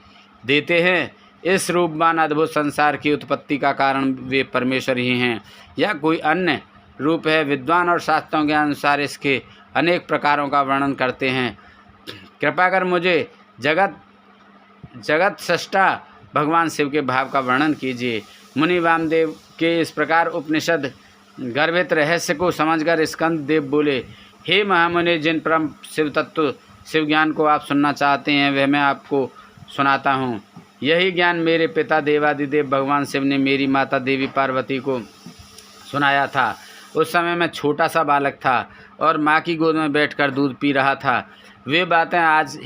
देते हैं। इस रूपवान अद्भुत संसार की उत्पत्ति का कारण वे परमेश्वर ही हैं या कोई अन्य रूप है? विद्वान और शास्त्रों के अनुसार इसके अनेक प्रकारों का वर्णन करते हैं। कृपा कर मुझे जगत सृष्टा भगवान शिव के भाव का वर्णन कीजिए। मुनि वामदेव के इस प्रकार उपनिषद गर्भित रहस्य को समझकर स्कंद देव बोले, हे महामुनि, जिन परम शिव तत्व शिव ज्ञान को आप सुनना चाहते हैं वह मैं आपको सुनाता हूँ। यही ज्ञान मेरे पिता देवादिदेव भगवान शिव ने मेरी माता देवी पार्वती को सुनाया था। उस समय मैं छोटा सा बालक था और माँ की गोद में बैठकर दूध पी रहा था। वे बातें आज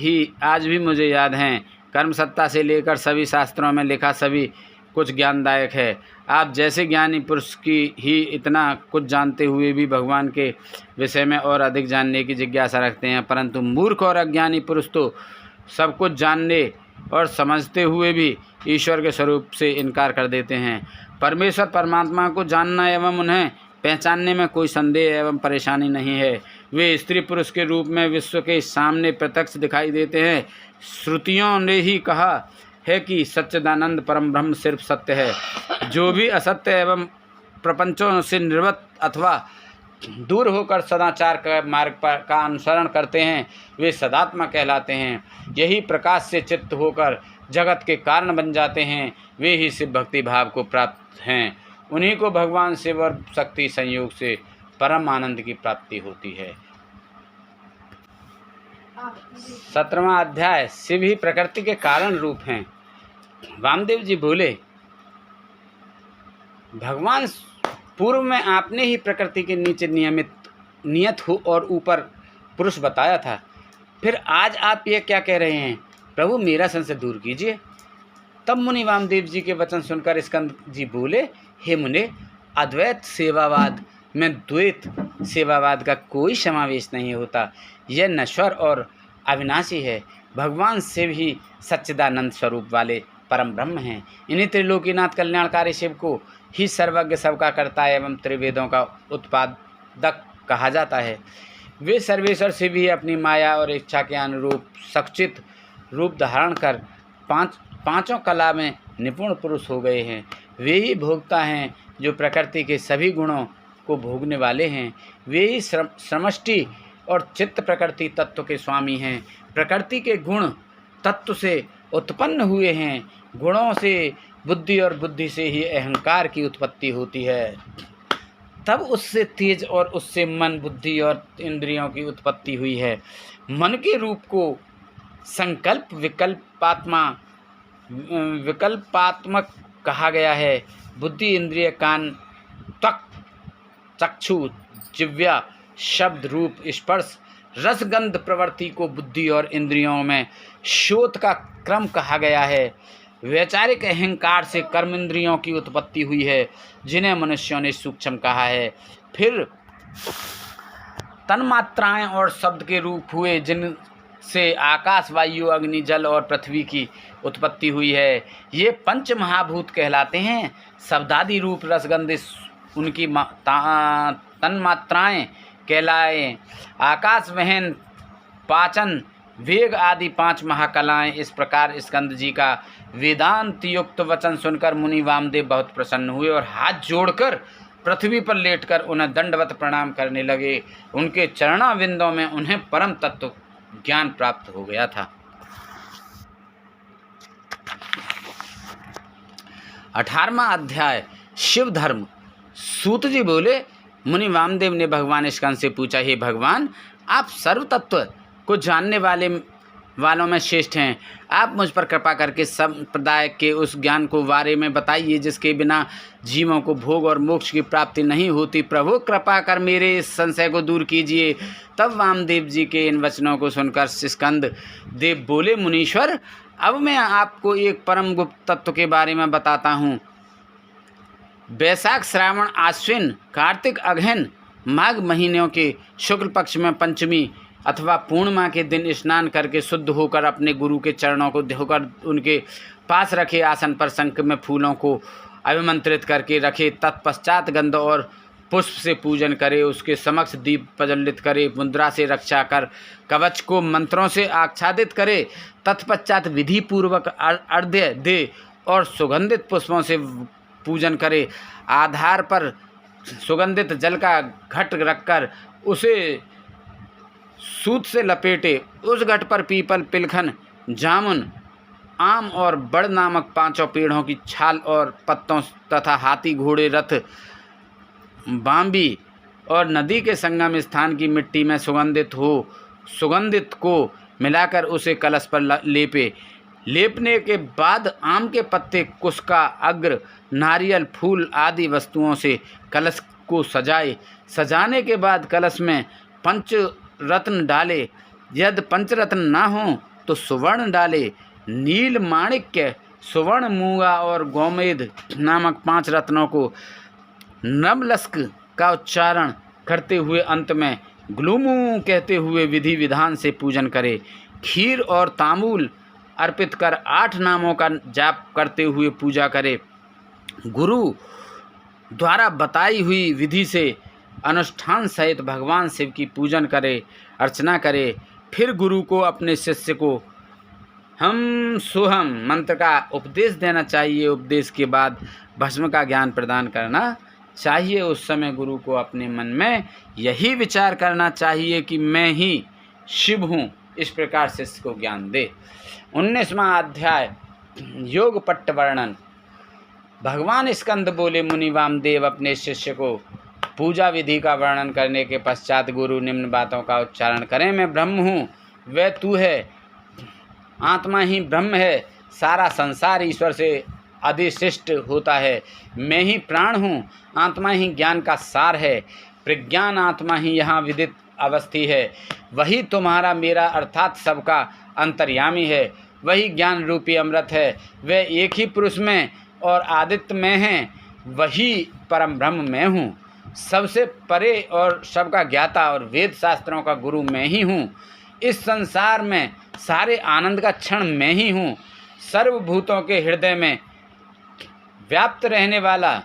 भी मुझे याद हैं। कर्म सत्ता से लेकर सभी शास्त्रों में लिखा सभी कुछ ज्ञानदायक है। आप जैसे ज्ञानी पुरुष की ही इतना कुछ जानते हुए भी भगवान के विषय में और अधिक जानने की जिज्ञासा रखते हैं, परंतु मूर्ख और अज्ञानी पुरुष तो सब कुछ जानने और समझते हुए भी ईश्वर के स्वरूप से इनकार कर देते हैं। परमेश्वर परमात्मा को जानना एवं उन्हें पहचानने में कोई संदेह एवं परेशानी नहीं है। वे स्त्री पुरुष के रूप में विश्व के सामने प्रत्यक्ष दिखाई देते हैं। श्रुतियों ने ही कहा है कि सच्चिदानंद परम ब्रह्म सिर्फ सत्य है। जो भी असत्य एवं प्रपंचों से निर्वृत्त अथवा दूर होकर सदाचार का मार्ग का अनुसरण करते हैं वे सदात्मा कहलाते हैं। यही प्रकाश से चित्त होकर जगत के कारण बन जाते हैं, वे ही शिव भक्ति भाव को प्राप्त हैं। उन्हीं को भगवान शिव और शक्ति संयोग से परम आनंद की प्राप्ति होती है। 17वां अध्याय, शिव ही प्रकृति के कारण रूप हैं। वामदेव जी बोले, भगवान पूर्व में आपने ही प्रकृति के नीचे नियत हो और ऊपर पुरुष बताया था, फिर आज आप ये क्या कह रहे हैं? प्रभु मेरा संशय दूर कीजिए। तब मुनि वामदेव जी के वचन सुनकर स्कंद जी बोले, हे मुने, अद्वैत सेवावाद में द्वैत सेवावाद का कोई समावेश नहीं होता। यह नश्वर और अविनाशी है। भगवान शिव ही सच्चिदानंद स्वरूप वाले परम ब्रह्म हैं। इन्हीं त्रिलोकीनाथ कल्याणकारी शिव को ही सर्वज्ञ सबका कर्ता एवं त्रिवेदों का उत्पादक कहा जाता है। वे सर्वेश्वर शिव ही अपनी माया और इच्छा के अनुरूप सचित रूप धारण कर पांचों कला में निपुण पुरुष हो गए हैं। वे ही भोक्ता हैं जो प्रकृति के सभी गुणों को भोगने वाले हैं। वे ही समष्टि और चित्त प्रकृति तत्व के स्वामी हैं। प्रकृति के गुण तत्व से उत्पन्न हुए हैं। गुणों से बुद्धि और बुद्धि से ही अहंकार की उत्पत्ति होती है। तब उससे तेज और उससे मन, बुद्धि और इंद्रियों की उत्पत्ति हुई है। मन के रूप को संकल्प विकल्पात्मक कहा गया है। बुद्धि, इंद्रिय, कान, त्वक, चक्षु, जिह्वा, शब्द, रूप, स्पर्श, रसगंध प्रवृत्ति को बुद्धि और इंद्रियों में शोध का क्रम कहा गया है। वैचारिक अहंकार से कर्म इंद्रियों की उत्पत्ति हुई है, जिन्हें मनुष्यों ने सूक्ष्म कहा है। फिर तन्मात्राएं और शब्द के रूप हुए, जिनसे आकाश, वायु, अग्नि, जल और पृथ्वी की उत्पत्ति हुई है। ये पंच महाभूत कहलाते हैं। शब्दादि, रूप, रसगंध उनकी तन्मात्राएं कहलाए। आकाश, वहन, पाचन, वेग आदि 5 महाकलाएं। इस प्रकार स्कंद जी का वेदांत युक्त वचन सुनकर मुनि वामदेव बहुत प्रसन्न हुए और हाथ जोड़कर पृथ्वी पर लेटकर उन्हें दंडवत प्रणाम करने लगे। उनके चरणाविंदों में उन्हें परम तत्व ज्ञान प्राप्त हो गया था। 18वां अध्याय, शिव धर्म। सूत जी बोले, मुनि वामदेव ने भगवान स्कंद से पूछा, हे भगवान, आप सर्व तत्व को जानने वालों में श्रेष्ठ हैं। आप मुझ पर कृपा करके संप्रदाय के उस ज्ञान को बारे में बताइए जिसके बिना जीवों को भोग और मोक्ष की प्राप्ति नहीं होती। प्रभु कृपा कर मेरे इस संशय को दूर कीजिए। तब वामदेव जी के इन वचनों को सुनकर स्कंद देव बोले, मुनीश्वर, अब मैं आपको एक परम गुप्त तत्व के बारे में बताता हूँ। वैशाख, श्रावण, आश्विन, कार्तिक, अगहन, माघ महीनों के शुक्ल पक्ष में पंचमी अथवा पूर्णिमा के दिन स्नान करके शुद्ध होकर अपने गुरु के चरणों को धोकर उनके पास रखे आसन पर शंख में फूलों को अभिमंत्रित करके रखे। तत्पश्चात गंध और पुष्प से पूजन करे, उसके समक्ष दीप प्रज्वलित करे, मुद्रा से रक्षा कर कवच को मंत्रों से आच्छादित करे। तत्पश्चात विधि पूर्वक अर्घ्य दे और सुगंधित पुष्पों से पूजन करे। आधार पर सुगंधित जल का घट रखकर उसे सूत से लपेटे। उस घट पर पीपल, पिलखन, जामुन, आम और बड़ नामक 5 पेड़ों की छाल और पत्तों तथा हाथी, घोड़े, रथ, बांबी और नदी के संगम स्थान की मिट्टी में सुगंधित को मिलाकर उसे कलश पर लेपे। लेपने के बाद आम के पत्ते, कुसका, अग्र, नारियल, फूल आदि वस्तुओं से कलश को सजाए। सजाने के बाद कलश में पंचरत्न डाले। यदि पंचरत्न ना हो तो सुवर्ण डाले। नील, माणिक्य, सुवर्ण, मूंगा और गोमेद नामक 5 रत्नों को नवलस्क का उच्चारण करते हुए अंत में ग्लूमू कहते हुए विधि विधान से पूजन करे। खीर और तांबूल अर्पित कर 8 नामों का जाप करते हुए पूजा करे। गुरु द्वारा बताई हुई विधि से अनुष्ठान सहित भगवान शिव की पूजन करे, अर्चना करे। फिर गुरु को अपने शिष्य को हम सोहम मंत्र का उपदेश देना चाहिए। उपदेश के बाद भस्म का ज्ञान प्रदान करना चाहिए। उस समय गुरु को अपने मन में यही विचार करना चाहिए कि मैं ही शिव हूँ। इस प्रकार शिष्य को ज्ञान दे। 19वां अध्याय योग पट्ट वर्णन। भगवान स्कंद बोले, मुनि वामदेव अपने शिष्य को पूजा विधि का वर्णन करने के पश्चात गुरु निम्न बातों का उच्चारण करें। मैं ब्रह्म हूँ, वह तू है। आत्मा ही ब्रह्म है। सारा संसार ईश्वर से अधिष्ठित होता है। मैं ही प्राण हूँ। आत्मा ही ज्ञान का सार है। प्रज्ञान आत्मा ही यहाँ विदित अवस्थित है। वही तुम्हारा मेरा अर्थात सबका अंतर्यामी है। वही ज्ञान रूपी अमृत है। वह एक ही पुरुष में और आदित्य में है। वही परम ब्रह्म मैं हूँ। सबसे परे और सबका ज्ञाता और वेद शास्त्रों का गुरु मैं ही हूँ। इस संसार में सारे आनंद का क्षण मैं ही हूँ। सर्वभूतों के हृदय में व्याप्त रहने वाला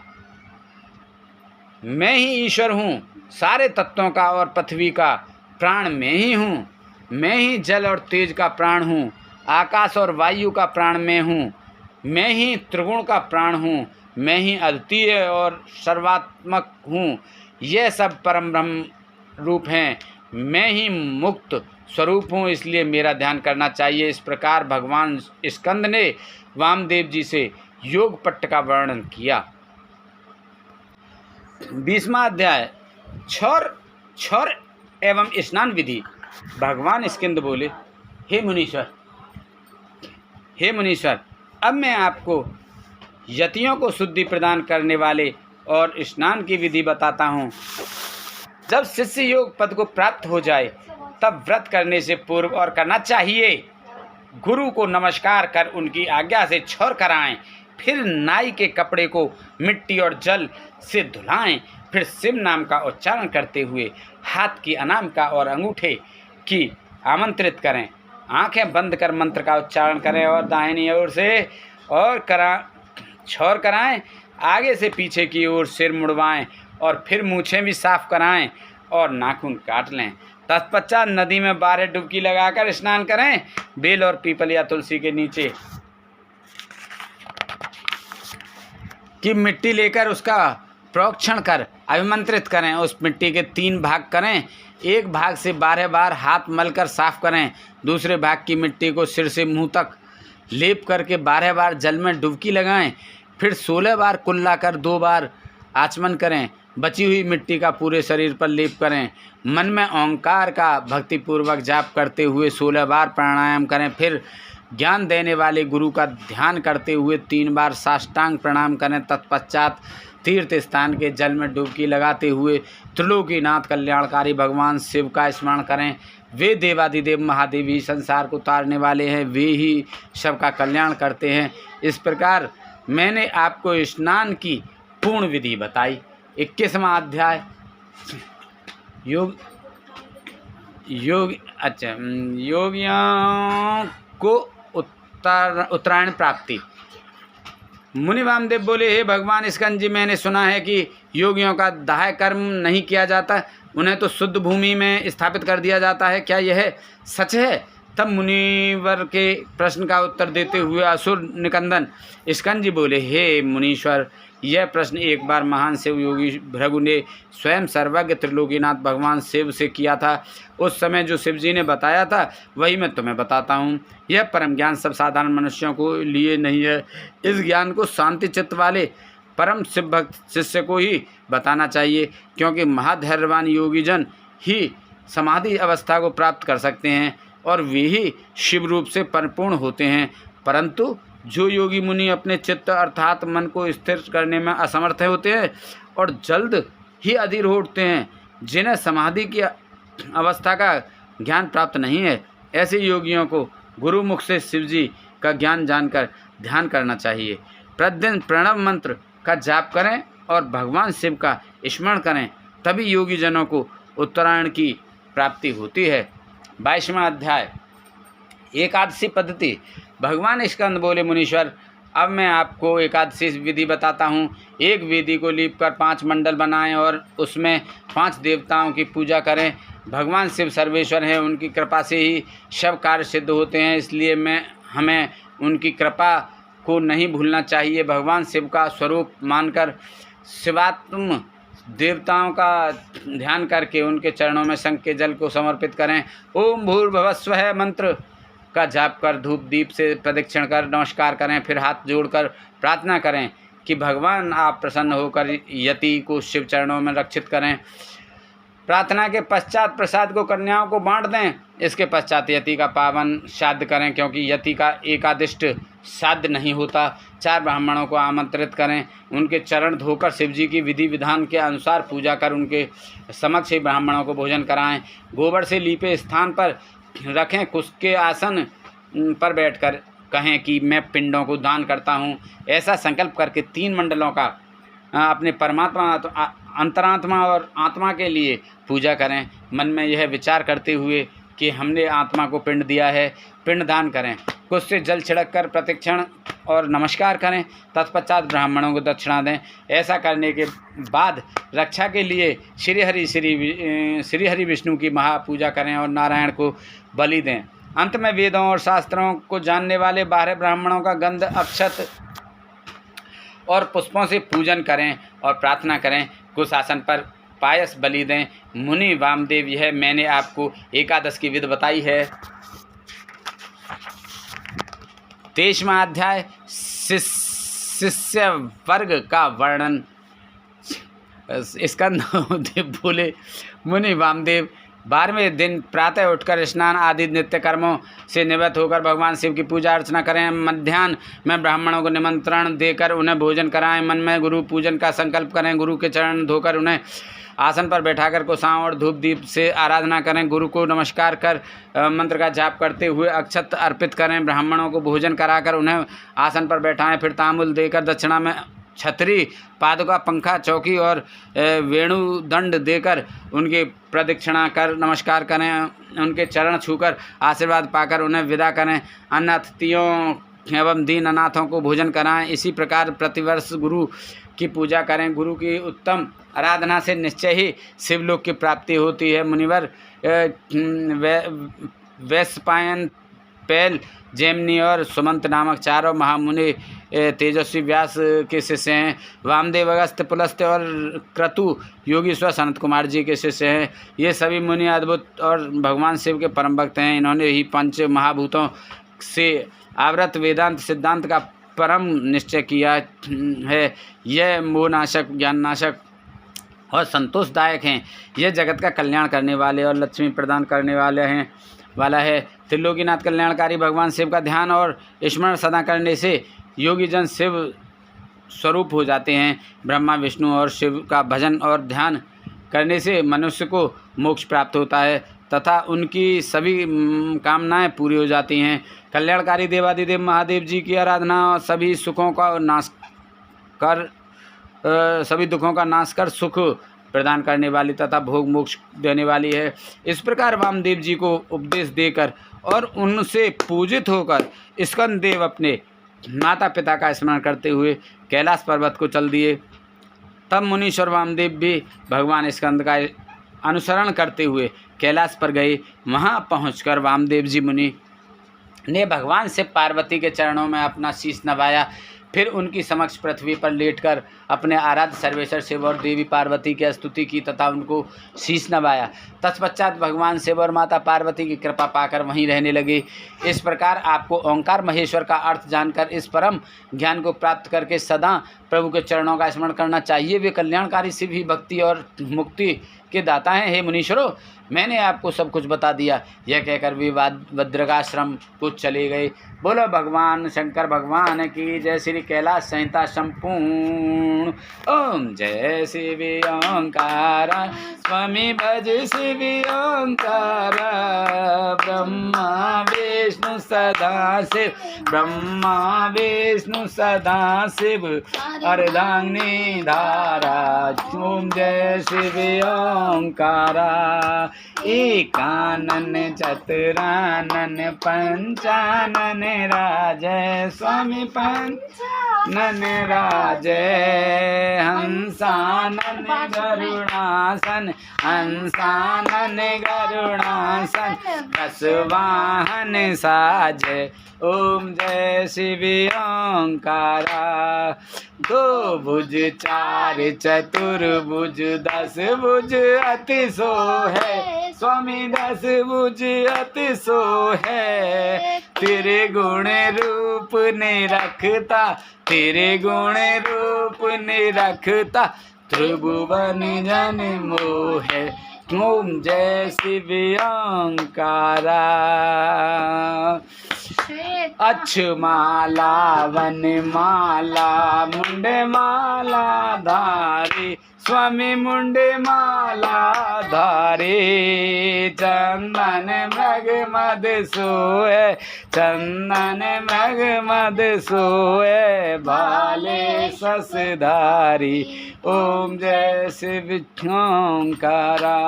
मैं ही ईश्वर हूँ। सारे तत्वों का और पृथ्वी का प्राण मैं ही हूँ। मैं ही जल और तेज का प्राण हूँ। आकाश और वायु का प्राण मैं हूँ। मैं ही त्रिगुण का प्राण हूँ। मैं ही अद्वितीय और सर्वात्मक हूँ। यह सब परम ब्रह्म रूप हैं। मैं ही मुक्त स्वरूप हूँ, इसलिए मेरा ध्यान करना चाहिए। इस प्रकार भगवान स्कंद ने वामदेव जी से योग पट्ट का वर्णन किया। 20वां अध्याय क्षौर एवं स्नान विधि। भगवान स्कंद बोले, हे मुनीश्वर, अब मैं आपको यतियों को शुद्धि प्रदान करने वाले और स्नान की विधि बताता हूँ। जब शिष्य योग पद को प्राप्त हो जाए तब व्रत करने से पूर्व और करना चाहिए। गुरु को नमस्कार कर उनकी आज्ञा से क्षौर कराएं। फिर नाई के कपड़े को मिट्टी और जल से धुलाएं। फिर शिव नाम का उच्चारण करते हुए हाथ की अनामिका और अंगूठे की आमंत्रित करें। आंखें बंद कर मंत्र का उच्चारण करें और दाहिनी ओर से और क्षौर कराएं। आगे से पीछे की ओर सिर मुड़वाएं और फिर मूछें भी साफ कराएं और नाखून काट लें। तत्पश्चात नदी में 12 डुबकी लगाकर स्नान करें। बेल और पीपल या तुलसी के नीचे की मिट्टी लेकर उसका प्रोक्षण कर अभिमंत्रित करें। उस मिट्टी के 3 भाग करें। एक भाग से 12 बार हाथ मलकर साफ करें। दूसरे भाग की मिट्टी को सिर से मुंह तक लेप करके 12 बार जल में डुबकी लगाएं। फिर 16 बार कुल्ला कर 2 बार आचमन करें। बची हुई मिट्टी का पूरे शरीर पर लेप करें। मन में ओंकार का भक्तिपूर्वक जाप करते हुए 16 बार प्राणायाम करें। फिर ज्ञान देने वाले गुरु का ध्यान करते हुए 3 बार साष्टांग प्रणाम करें। तत्पश्चात तीर्थ स्थान के जल में डुबकी लगाते हुए त्रिलोकीनाथ कल्याणकारी भगवान शिव का स्मरण करें। वे देवादिदेव महादेव ही संसार को तारने वाले हैं। वे ही सबका कल्याण करते हैं। इस प्रकार मैंने आपको स्नान की पूर्ण विधि बताई। 21वां अध्याय योगियों को उत्तरायण प्राप्ति। मुनि वामदेव बोले, हे भगवान स्कंद जी, मैंने सुना है कि योगियों का दाह कर्म नहीं किया जाता, उन्हें तो शुद्ध भूमि में स्थापित कर दिया जाता है, क्या यह सच है? तब मुनिवर के प्रश्न का उत्तर देते हुए असुर निकंदन स्कंद जी बोले, हे मुनीश्वर, यह प्रश्न एक बार महान शिव योगी भृगु ने स्वयं सर्वज्ञ त्रिलोकीनाथ भगवान शिव से किया था। उस समय जो शिव जी ने बताया था वही मैं तुम्हें बताता हूँ। यह परम ज्ञान सब साधारण मनुष्यों को लिए नहीं है। इस ज्ञान को शांति चित्त वाले परम शिव भक्त शिष्य को ही बताना चाहिए, क्योंकि महाधैर्यवान योगीजन ही समाधि अवस्था को प्राप्त कर सकते हैं और वे ही शिव रूप से परिपूर्ण होते हैं। परंतु जो योगी मुनि अपने चित्त अर्थात मन को स्थिर करने में असमर्थ होते हैं और जल्द ही अधीर हो उठते हैं, जिन्हें समाधि की अवस्था का ज्ञान प्राप्त नहीं है, ऐसे योगियों को गुरुमुख से शिव जी का ज्ञान जानकर ध्यान करना चाहिए। प्रतिदिन प्रणव मंत्र का जाप करें और भगवान शिव का स्मरण करें, तभी योगी जनों को उत्तरायण की प्राप्ति होती है। 22वां अध्याय, एकादशी पद्धति। भगवान स्कंद बोले, मुनीश्वर, अब मैं आपको एकादशी विधि बताता हूँ। एक वेदी को लीप कर 5 मंडल बनाएं और उसमें 5 देवताओं की पूजा करें। भगवान शिव सर्वेश्वर हैं, उनकी कृपा से ही सब कार्य सिद्ध होते हैं, इसलिए हमें उनकी कृपा को नहीं भूलना चाहिए। भगवान शिव का स्वरूप मानकर शिवात्म देवताओं का ध्यान करके उनके चरणों में शंख के जल को समर्पित करें। ओम भूर्भुवस्वः मंत्र का जाप कर धूप दीप से प्रदक्षिण कर नमस्कार करें, फिर हाथ जोड़कर प्रार्थना करें कि भगवान आप प्रसन्न होकर यति को शिव चरणों में रक्षित करें। प्रार्थना के पश्चात प्रसाद को कन्याओं को बांट दें। इसके पश्चात यति का पावन श्राद्ध करें, क्योंकि यति का एकादिष्ट श्राद्ध नहीं होता। 4 ब्राह्मणों को आमंत्रित करें, उनके चरण धोकर शिवजी की विधि विधान के अनुसार पूजा कर उनके समक्ष ही ब्राह्मणों को भोजन कराएं। गोबर से लीपे स्थान पर रखें, कुश के आसन पर बैठकर कहें कि मैं पिंडों को दान करता हूँ। ऐसा संकल्प करके 3 मंडलों का अपने परमात्मा अंतरात्मा और आत्मा के लिए पूजा करें। मन में यह विचार करते हुए कि हमने आत्मा को पिंड दिया है, पिंड दान करें। कुछ से जल छिड़क कर प्रदक्षिण और नमस्कार करें, तत्पश्चात ब्राह्मणों को दक्षिणा दें। ऐसा करने के बाद रक्षा के लिए श्री हरि विष्णु की महापूजा करें और नारायण को बलि दें। अंत में वेदों और शास्त्रों को जानने वाले बाहर ब्राह्मणों का गंध अक्षत और पुष्पों से पूजन करें और प्रार्थना करें। कुछ आसन पर पायस बलि दें। मुनि वामदेव, यह मैंने आपको एकादश की विधि बताई है। 23वां अध्याय, शिष्य वर्ग का वर्णन। स्कंद बोले, मुनि वामदेव, 12वें दिन प्रातः उठकर स्नान आदि नित्य कर्मों से निवृत्त होकर भगवान शिव की पूजा अर्चना करें। मध्याह्न में ब्राह्मणों को निमंत्रण देकर उन्हें भोजन कराएं। मन में गुरु पूजन का संकल्प करें। गुरु के चरण धोकर उन्हें आसन पर बैठाकर कुशां और धूप दीप से आराधना करें। गुरु को नमस्कार कर मंत्र का जाप करते हुए अक्षत अर्पित करें। ब्राह्मणों को भोजन कराकर उन्हें आसन पर बैठाएं। फिर तांबूल देकर दक्षिणा में छतरी, पादुका, पंखा, चौकी और वेणु दंड देकर उनकी प्रदक्षिणा कर नमस्कार करें। उनके चरण छूकर आशीर्वाद पाकर उन्हें विदा करें। अन्य अतिथियों एवं दीन अनाथों को भोजन कराएं। इसी प्रकार प्रतिवर्ष गुरु की पूजा करें। गुरु की उत्तम आराधना से निश्चय ही शिवलोक की प्राप्ति होती है। मुनिवर, वैशंपायन, पैल, जैमिनी और सुमंत नामक 4 महामुनि तेजस्वी व्यास के शिष्य हैं। वामदेव, अगस्त्य, पुलस्त्य और क्रतु योगीश्वर सनत कुमार जी के शिष्य हैं। ये सभी मुनि अद्भुत और भगवान शिव के परम भक्त हैं। इन्होंने ही 5 महाभूतों से आवृत वेदांत सिद्धांत का परम निश्चय किया है। यह मोहनाशक, ज्ञाननाशक और संतोषदायक हैं। यह जगत का कल्याण करने वाले और लक्ष्मी प्रदान करने वाला है। त्रिलोकीनाथ कल्याणकारी भगवान शिव का ध्यान और स्मरण सदा करने से योगी जन शिव स्वरूप हो जाते हैं। ब्रह्मा, विष्णु और शिव का भजन और ध्यान करने से मनुष्य को मोक्ष प्राप्त होता है तथा उनकी सभी कामनाएं पूरी हो जाती हैं। कल्याणकारी देवादिदेव महादेव जी की आराधना सभी दुखों का नाश कर सुख प्रदान करने वाली तथा भोग मोक्ष देने वाली है। इस प्रकार वामदेव जी को उपदेश देकर और उनसे पूजित होकर स्कंद देव अपने माता पिता का स्मरण करते हुए कैलाश पर्वत को चल दिए। तब मुनीश्वर वामदेव भी भगवान स्कंद का अनुसरण करते हुए कैलाश पर गए। वहाँ पहुंचकर वामदेव जी मुनि ने भगवान से पार्वती के चरणों में अपना शीश नवाया। फिर उनकी समक्ष पृथ्वी पर लेटकर अपने आराध्य सर्वेश्वर शिव और देवी पार्वती की स्तुति की तथा उनको शीश नवाया। तत्पश्चात भगवान शिव और माता पार्वती की कृपा पाकर वहीं रहने लगे। इस प्रकार आपको ओंकार महेश्वर का अर्थ जानकर इस परम ज्ञान को प्राप्त करके सदा प्रभु के चरणों का स्मरण करना चाहिए। वे कल्याणकारी शिव ही भक्ति और मुक्ति के दाता हैं। हे मुनीश्वरों, मैंने आपको सब कुछ बता दिया। यह कहकर वे भद्रकाश्रम को चले गए। बोलो भगवान शंकर भगवान की जय। श्री कैलाश संहिता संपूर्ण। ओम जय शिव ओंकार स्वामी भज शिव ओंकार। ब्रह्मा विष्णु सदा शिव, ब्रह्मा विष्णु सदा शिव, अर्धांगिनी धारा। ओम जय शिव ओंकारा। एकानन चतुरानन पंचानन राजय स्वामी पंचानन राजय। हंसानन गरुड़ासन, हंसानन गरुड़ासन, दसवाहन साजय। ओम जय शिव ओंकारा। दो भुज चार चतुर्भुज, दस भुज अति सो है स्वामी, दस भुज अति सो है। तेरे गुण रूप ने रखता, तेरे गुण रूप ने रखता, त्रिभुवन जन मोह। ओम जय शिव ओंकारा। अक्षमाला वनमाला मुंड माला धारी स्वामी, मुंड माला धारी। चंदन मृग मद सोए, चंदन मृग मद सोए, भाले ससधारी। ओम जय शिव ओंकारा।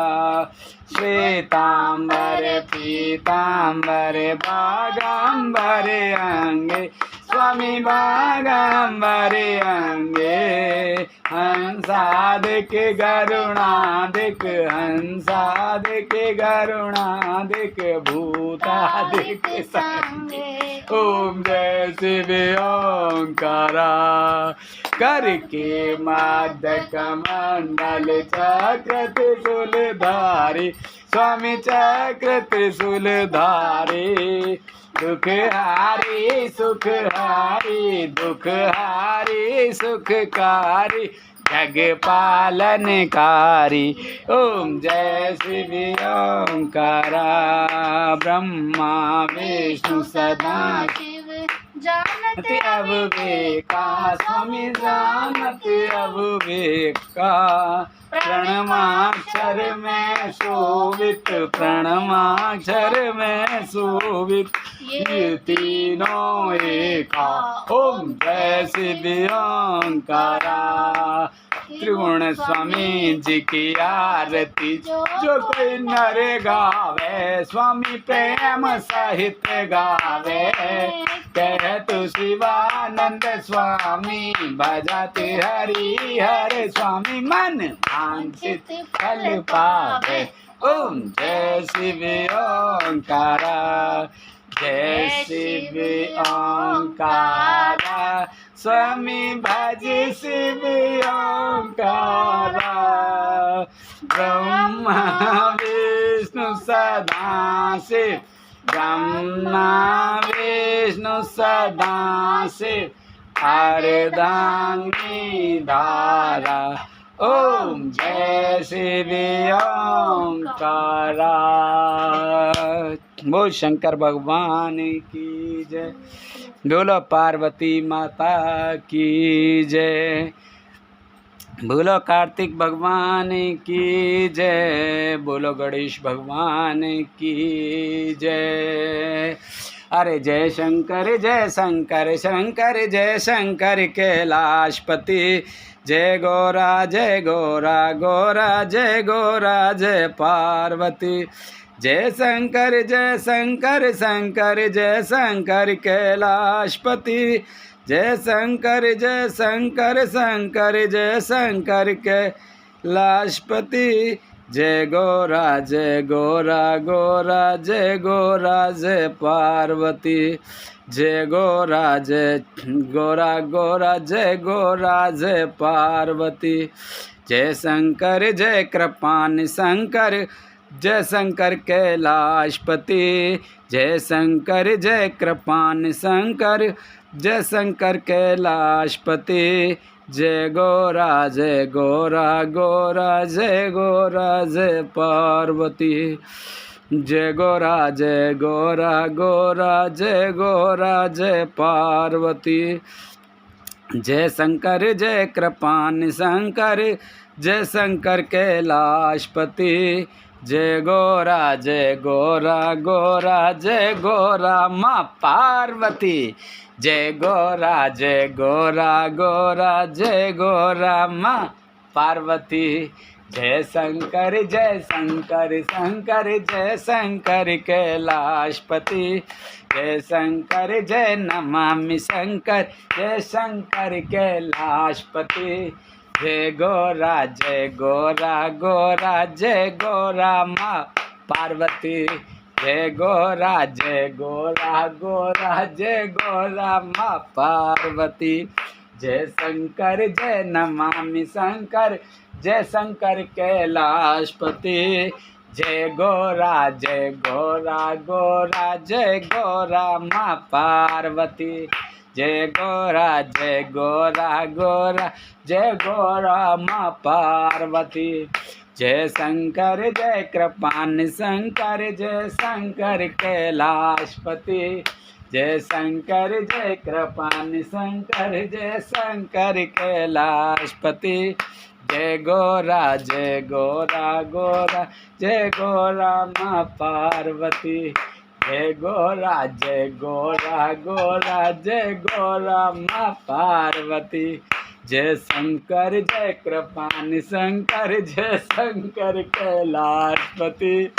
श्वेतांबर पीतांबर बागांबर अंगे स्वामी, बागांबर अंगे। हंसादिक गरुणादिक, हंसादिक गरुणादिक, भूतादिक संगे। ओम जय शिव ओंकारा। करके मध्य कमंडल चक्र त्रिशूलधारी स्वामी, चक्र त्रिशूलधारी। दुख हारी सुख हारी, दुख हारी सुखकारी, जग पालनकारी। ओम जय शिव ओंकारा। ब्रह्मा विष्णु सदा शिव, जानत अब वेका स्वामी, जानत अब वेका। प्रणमाक्षर में शोभित, प्रणमाक्षर में शोभित, ये तीनों एका। ओम जय शिव ओंकारा। त्रिगुण स्वामी जी की आरती जो कोई नर गावे, स्वामी प्रेम सहित गावे। कह तु शिवानंद स्वामी, भजते हरि हर स्वामी, मन वांछित फल पावे। ओम जय शिव ओंकारा। जय शिव ओंकारा। स्वामी भज शिव ओंकारा। ब्रह्मा विष्णु सदा शिव, ब्रह्मा विष्णु सदा शिव, अर्धांगिनी धारा। ओम जय शिव ओंकारा। बोल शंकर भगवान की जय। बोलो पार्वती माता की जय। बोलो कार्तिक भगवान की जय। बोलो गणेश भगवान की जय। अरे जय शंकर शंकर जय शंकर कैलाशपति। जय गोरा गोरा जय गोरा जय पार्वती। जय शंकर शंकर जय शंकर कैलाशपति। जय शंकर शंकर जय शंकर कैलाशपति। जय गोरा गोरा जय गोरा जय पार्वती। जय गोरा गोरा जय गोरा जय पार्वती। जय शंकर जय कृपान शंकर जय शंकर कैलाशपति। जय शंकर जय कृपान शंकर जय शंकर कैलाशपति। जय गोरा गोरा जय गोरा जय पार्वती। जय गोरा गोरा जय गोरा जय पार्वती। जय शंकर जय कृपान शंकर जय शंकर कैलाशपति। जय गोरा गोरा जय गोरा माँ पार्वती। जय गोरा गोरा जय गोरा माँ पार्वती। जय शंकर शंकर जय शंकर कैलाशपति। जय शंकर जय नमामि शंकर जय शंकर कैलाशपति। जय गोरा गोरा जय गोरा माँ पार्वती। जय गोरा गोरा जय गोरा माँ पार्वती। जय शंकर जय नमामि शंकर जय शंकर कैलाशपति। जय गोरा गोरा जय गोरा माँ पार्वती। जय गोरा गोरा जय गोरा माँ पार्वती। जय शंकर जय कृपान शंकर जय शंकर कैलाशपति। जय शंकर जय कृपान शंकर जय शंकर कैलाशपति। जय गोरा गोरा जय गोरा माँ पार्वती। जय गोरा गोरा जय गोरा माँ पार्वती। जय शंकर जय कृपान शंकर जय शंकर कैलाशपति।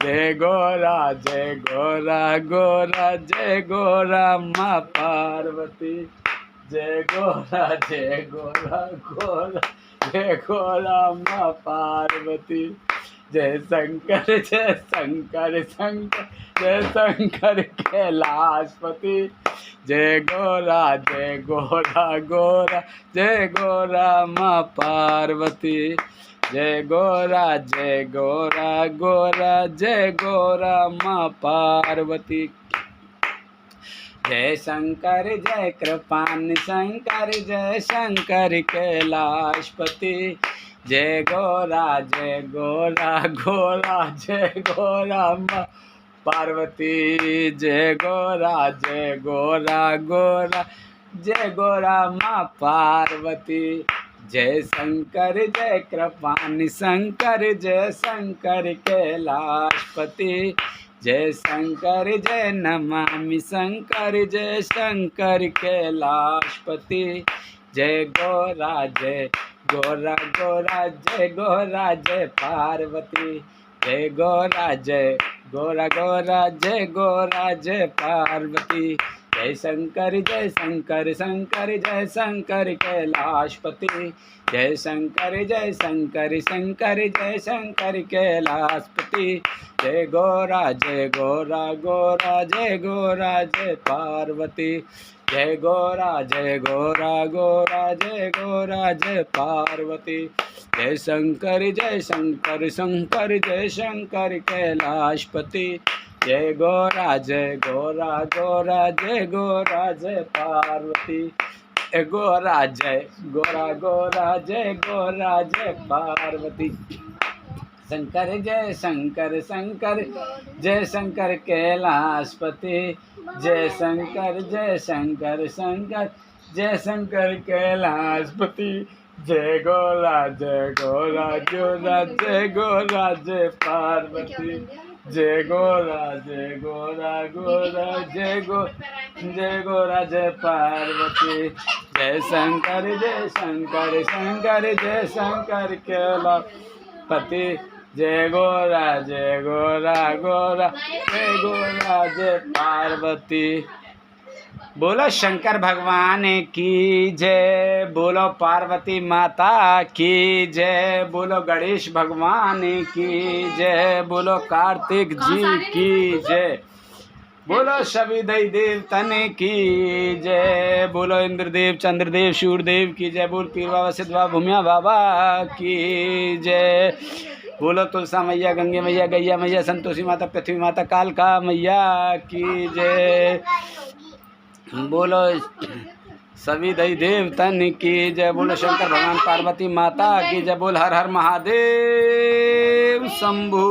जय गोरा गोरा जय गोरा माँ पार्वती। जय गोरा गोरा जय गोरा माँ पार्वती। जय शंकर शंकर जय शंकर कैलाशपति। जय गोरा गोरा जय गोरा माँ पार्वती। जय गोरा गोरा जय गोरा माँ पार्वती। जय शंकर जय कृपान शंकर जय शंकर कैलाशपति। जय गोरा गोरा जय गोरा माँ पार्वती। जय गोरा गोरा जय गोरा माँ पार्वती। जय शंकर जय कृपान शंकर जय शंकर कैलाशपति। जय शंकर जय नमामि शंकर जय शंकर कैलाशपति। जय गोरा गोरा जय गोरा जय पार्वती। जय गोरा गोरा जय गोरा जय पार्वती। जय शंकर शंकर जय शंकर कैलाशपति। जय शंकर शंकर जय शंकर कैलाशपति। जय गोरा गोरा जय गोरा जय पार्वती। जय गोरा गोरा जय गोरा जय पार्वती। जय शंकर शंकर जय शंकर कैलाशपति। जय गोरा गोरा जय गोरा जय पार्वती। जय गोरा गोरा जय गोरा जय पार्वती। शंकर जय शंकर कैलाशपति। जय शंकर जय शंकर कैलाशपति। जय गोरा गोरा जय गोरा जय पार्वती। जय गोरा गोरा जय गोरा जय पार्वती। जय शंकर शंकर जय शंकर केलपति। जय गोरा जय गोरा जय पार्वती। बोलो शंकर भगवान की जय, बोलो पार्वती माता की जय, बोलो गणेश भगवान की जय, बोलो कार्तिक जी की जय, बोलो सभी दई देवतन की जय, बोलो इंद्रदेव चंद्रदेव सूर्यदेव की जय, बोल पीर बाबा सिद्ध बाबा भूमिया बाबा की जय, बोलो तुलसा मैया गंगे मैया गैया मैया संतोषी माता पृथ्वी माता कालका मैया की जय, बोलो सभी दई देवतन की जय, बोलो शंकर भगवान पार्वती माता की जय, बोल हर हर महादेव शंभू।